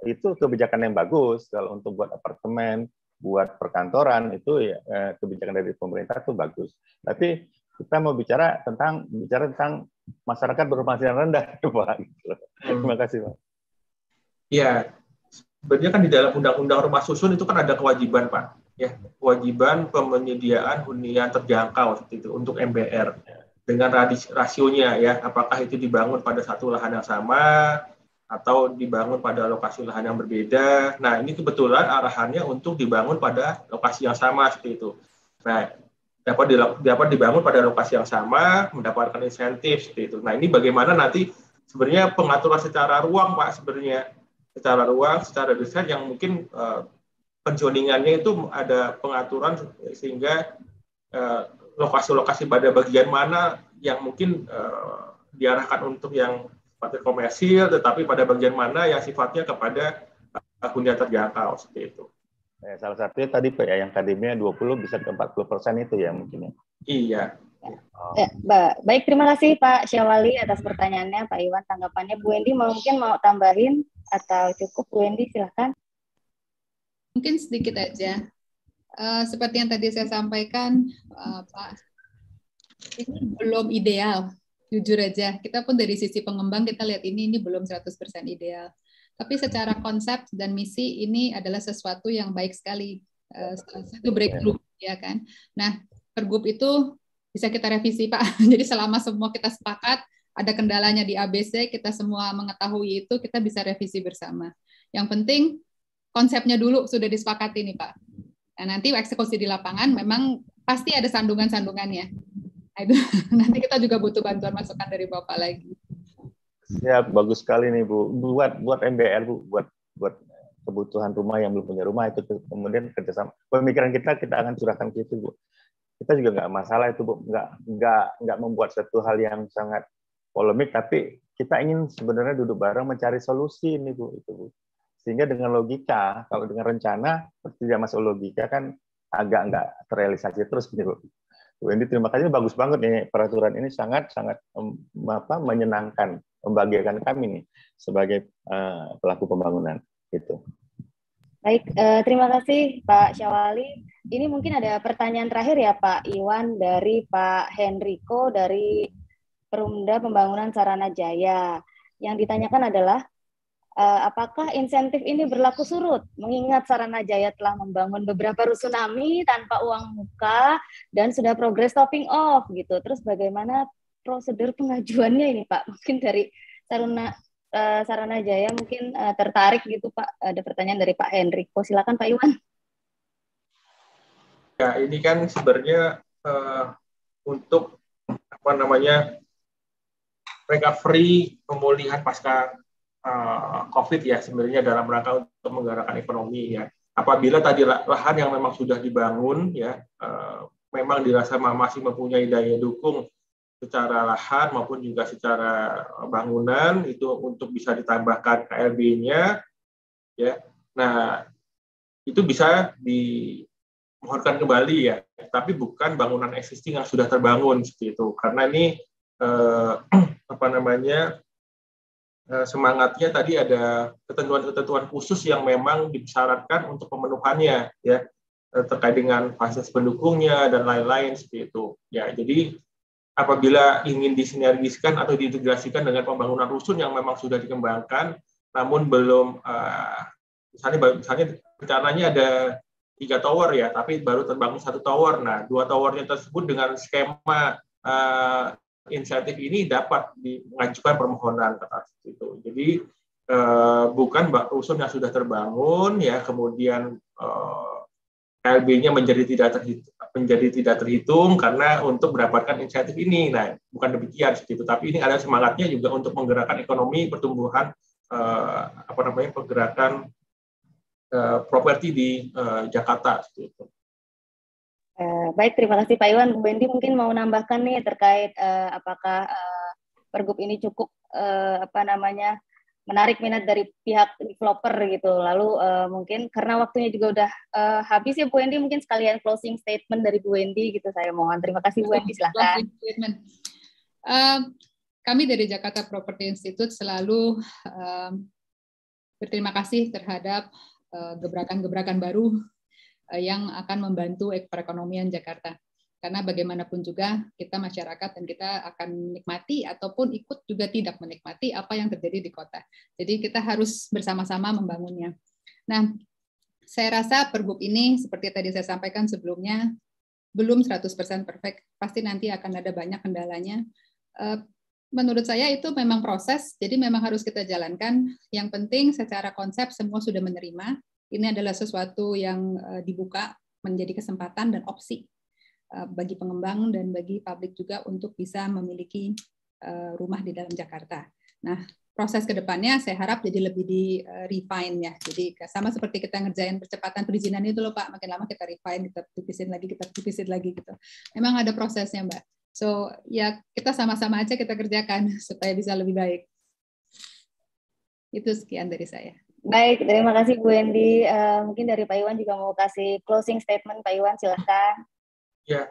itu kebijakan yang bagus, kalau untuk buat apartemen, buat perkantoran itu ya, kebijakan dari pemerintah itu bagus. Tapi kita mau bicara tentang masyarakat berpenghasilan rendah, Pak. Terima kasih, Pak. Ya, sebenarnya kan di dalam Undang-Undang Rumah Susun itu kan ada kewajiban, Pak. Ya, kewajiban penyediaan hunian terjangkau seperti itu untuk MBR dengan rasionya ya, apakah itu dibangun pada satu lahan yang sama atau dibangun pada lokasi lahan yang berbeda. Nah, ini kebetulan arahannya untuk dibangun pada lokasi yang sama seperti itu. Nah, dapat dibangun pada lokasi yang sama, mendapatkan insentif seperti itu. Nah, ini bagaimana nanti sebenarnya pengaturan secara ruang, Pak, sebenarnya secara ruang, secara desain yang mungkin penzoningannya itu ada pengaturan sehingga lokasi-lokasi pada bagian mana yang mungkin diarahkan untuk yang sifatnya komersil, tetapi pada bagian mana yang sifatnya kepada hunian terjangkau seperti itu. Ya, salah satunya tadi Pak ya, yang KDB-nya 20 bisa ke 40% itu ya mungkin ya. Iya. Baik, terima kasih Pak Syawali atas pertanyaannya, Pak Iwan tanggapannya. Bu Wendy mungkin mau tambahin atau cukup? Bu Wendy silahkan. Mungkin sedikit aja. Seperti yang tadi saya sampaikan, Pak, ini belum ideal. Jujur aja, kita pun dari sisi pengembang kita lihat ini belum 100% ideal. Tapi secara konsep dan misi ini adalah sesuatu yang baik sekali. Satu breakthrough, ya kan. Nah, Pergub itu bisa kita revisi, Pak. Jadi selama semua kita sepakat, ada kendalanya di ABC, kita semua mengetahui itu, kita bisa revisi bersama. Yang penting konsepnya dulu sudah disepakati nih, Pak. Nah, nanti eksekusi di lapangan memang pasti ada sandungan-sandungannya. Nah, itu nanti kita juga butuh bantuan masukan dari Bapak lagi. Siap, bagus sekali nih Bu. Buat MBR Bu, buat kebutuhan rumah yang belum punya rumah itu kemudian kerjasama. Pemikiran kita akan curahkan ke itu Bu. Kita juga nggak masalah itu Bu, nggak membuat satu hal yang sangat polemik, tapi kita ingin sebenarnya duduk bareng mencari solusi ini Bu, itu Bu. Sehingga dengan logika, kalau dengan rencana tidak masuk logika kan agak nggak terrealisasi terus gitu. Bu Wendy, terima kasih, bagus banget nih peraturan ini sangat menyenangkan, membahagiakan kami nih sebagai pelaku pembangunan gitu. Baik, terima kasih Pak Syawali. Ini mungkin ada pertanyaan terakhir ya Pak Iwan dari Pak Henrico dari Perumda Pembangunan Saranajaya. Yang ditanyakan adalah apakah insentif ini berlaku surut? Mengingat Saranajaya telah membangun beberapa rusunami tanpa uang muka dan sudah progres topping off gitu. Terus bagaimana prosedur pengajuannya ini Pak? Mungkin dari Saranajaya mungkin tertarik gitu Pak. Ada pertanyaan dari Pak Henrico. Silakan Pak Iwan. Ya, ini kan sebenarnya untuk recovery, pemulihan pasca COVID ya sebenarnya dalam rangka untuk menggerakkan ekonomi ya. Apabila tadi lahan yang memang sudah dibangun ya memang dirasa masih mempunyai daya dukung secara lahan maupun juga secara bangunan itu untuk bisa ditambahkan KLB-nya ya. Nah, itu bisa dimohonkan kembali ya, tapi bukan bangunan existing yang sudah terbangun seperti itu. Karena ini semangatnya tadi ada ketentuan-ketentuan khusus yang memang disyaratkan untuk pemenuhannya ya terkait dengan fasilitas pendukungnya dan lain-lain seperti itu ya. Jadi apabila ingin disinergiskan atau diintegrasikan dengan pembangunan rusun yang memang sudah dikembangkan namun belum misalnya rencananya ada 3 tower ya tapi baru terbangun 1 tower. Nah, 2 towernya tersebut dengan skema insentif ini dapat mengajukan permohonan atas itu. Jadi bukan rusun yang sudah terbangun ya kemudian KLB-nya menjadi tidak menjadi tidak terhitung karena untuk mendapatkan insentif ini. Nah, bukan demikian segitu, tapi ini ada semangatnya juga untuk menggerakkan ekonomi, pertumbuhan pergerakan properti di Jakarta seperti itu. Baik, terima kasih Pak Iwan. Bu Wendy mungkin mau nambahkan nih terkait apakah pergub ini cukup menarik minat dari pihak developer gitu. Lalu mungkin karena waktunya juga udah habis ya Bu Wendy, mungkin sekalian closing statement dari Bu Wendy gitu saya mohon. Terima kasih Bu Wendy, silakan. Kami dari Jakarta Property Institute selalu berterima kasih terhadap gebrakan-gebrakan baru yang akan membantu perekonomian Jakarta. Karena bagaimanapun juga kita masyarakat dan kita akan menikmati ataupun ikut juga tidak menikmati apa yang terjadi di kota. Jadi kita harus bersama-sama membangunnya. Nah, saya rasa pergub ini seperti tadi saya sampaikan sebelumnya belum 100% perfect. Pasti nanti akan ada banyak kendalanya. Menurut saya itu memang proses, jadi memang harus kita jalankan. Yang penting secara konsep semua sudah menerima. Ini adalah sesuatu yang dibuka menjadi kesempatan dan opsi bagi pengembang dan bagi publik juga untuk bisa memiliki rumah di dalam Jakarta. Nah, proses ke depannya saya harap jadi lebih di-refine ya. Jadi sama seperti kita ngerjain percepatan perizinan itu loh Pak, makin lama kita refine, kita tipisin lagi gitu. Memang ada prosesnya Mbak. So ya kita sama-sama aja kita kerjakan supaya bisa lebih baik. Itu sekian dari saya. Baik, terima kasih Bu Wendy. Mungkin dari Pak Iwan juga mau kasih closing statement. Pak Iwan, silakan. Ya,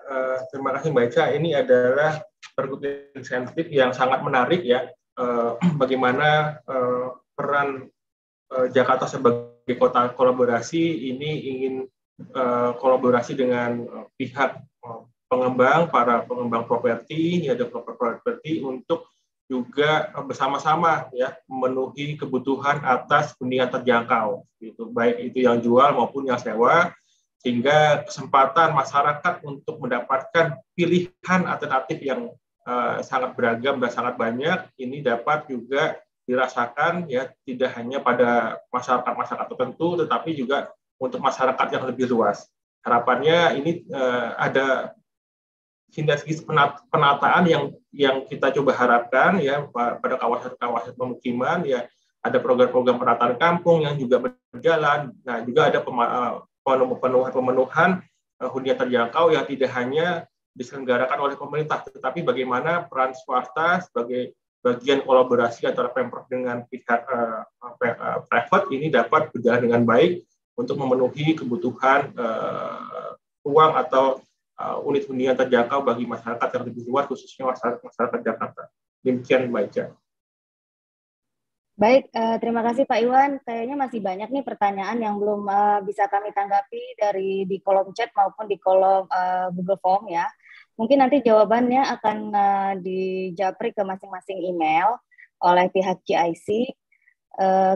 terima kasih Mbak Ica. Ini adalah pergub insentif yang sangat menarik ya. Bagaimana peran Jakarta sebagai kota kolaborasi ini ingin kolaborasi dengan pihak pengembang, para pengembang properti, ya developer properti untuk juga bersama-sama ya memenuhi kebutuhan atas hunian terjangkau, gitu. Baik itu yang jual maupun yang sewa, sehingga kesempatan masyarakat untuk mendapatkan pilihan alternatif yang sangat beragam dan sangat banyak ini dapat juga dirasakan ya tidak hanya pada masyarakat tertentu, tetapi juga untuk masyarakat yang lebih luas. Harapannya ini ada sinergis penataan yang kita coba harapkan ya pada kawasan-kawasan pemukiman ya, ada program-program penataan kampung yang juga berjalan. Nah, juga ada pemenuhan hunian terjangkau yang tidak hanya diselenggarakan oleh pemerintah, tetapi bagaimana peran swasta sebagai bagian kolaborasi antara Pemprov dengan pihak private ini dapat berjalan dengan baik untuk memenuhi kebutuhan ruang atau unit hunian terjangkau bagi masyarakat yang lebih luas, khususnya masyarakat Jakarta. Demikian Mbak Ica. Baik, terima kasih Pak Iwan. Kayaknya masih banyak nih pertanyaan yang belum bisa kami tanggapi dari di kolom chat maupun di kolom Google Form ya. Mungkin nanti jawabannya akan dijapri ke masing-masing email oleh pihak GIC.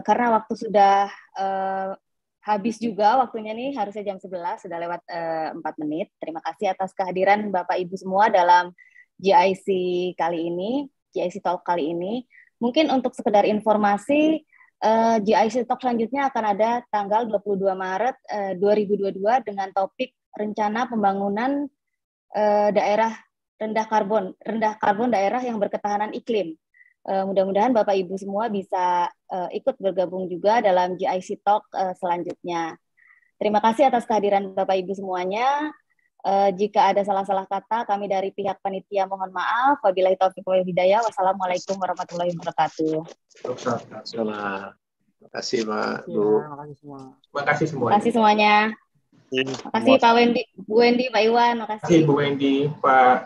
Karena waktu sudah habis juga waktunya nih, harusnya jam 11, sudah lewat 4 menit. Terima kasih atas kehadiran Bapak Ibu semua dalam GIC kali ini, GIC Talk kali ini. Mungkin untuk sekedar informasi, GIC Talk selanjutnya akan ada tanggal 22 Maret 2022 dengan topik rencana pembangunan daerah rendah karbon daerah yang berketahanan iklim. Mudah-mudahan Bapak Ibu semua bisa ikut bergabung juga dalam GIC Talk selanjutnya. Terima kasih atas kehadiran Bapak Ibu semuanya. Jika ada salah-salah kata, kami dari pihak panitia mohon maaf. Wabillahi taufiq wal hidayah. Wassalamualaikum warahmatullahi wabarakatuh. Terima kasih Pak Bu. Terima kasih semua. Terima kasih semuanya. Terima kasih Pak Wendy, Bu Wendy, Pak Iwan. Terima kasih Bu Wendy, Pak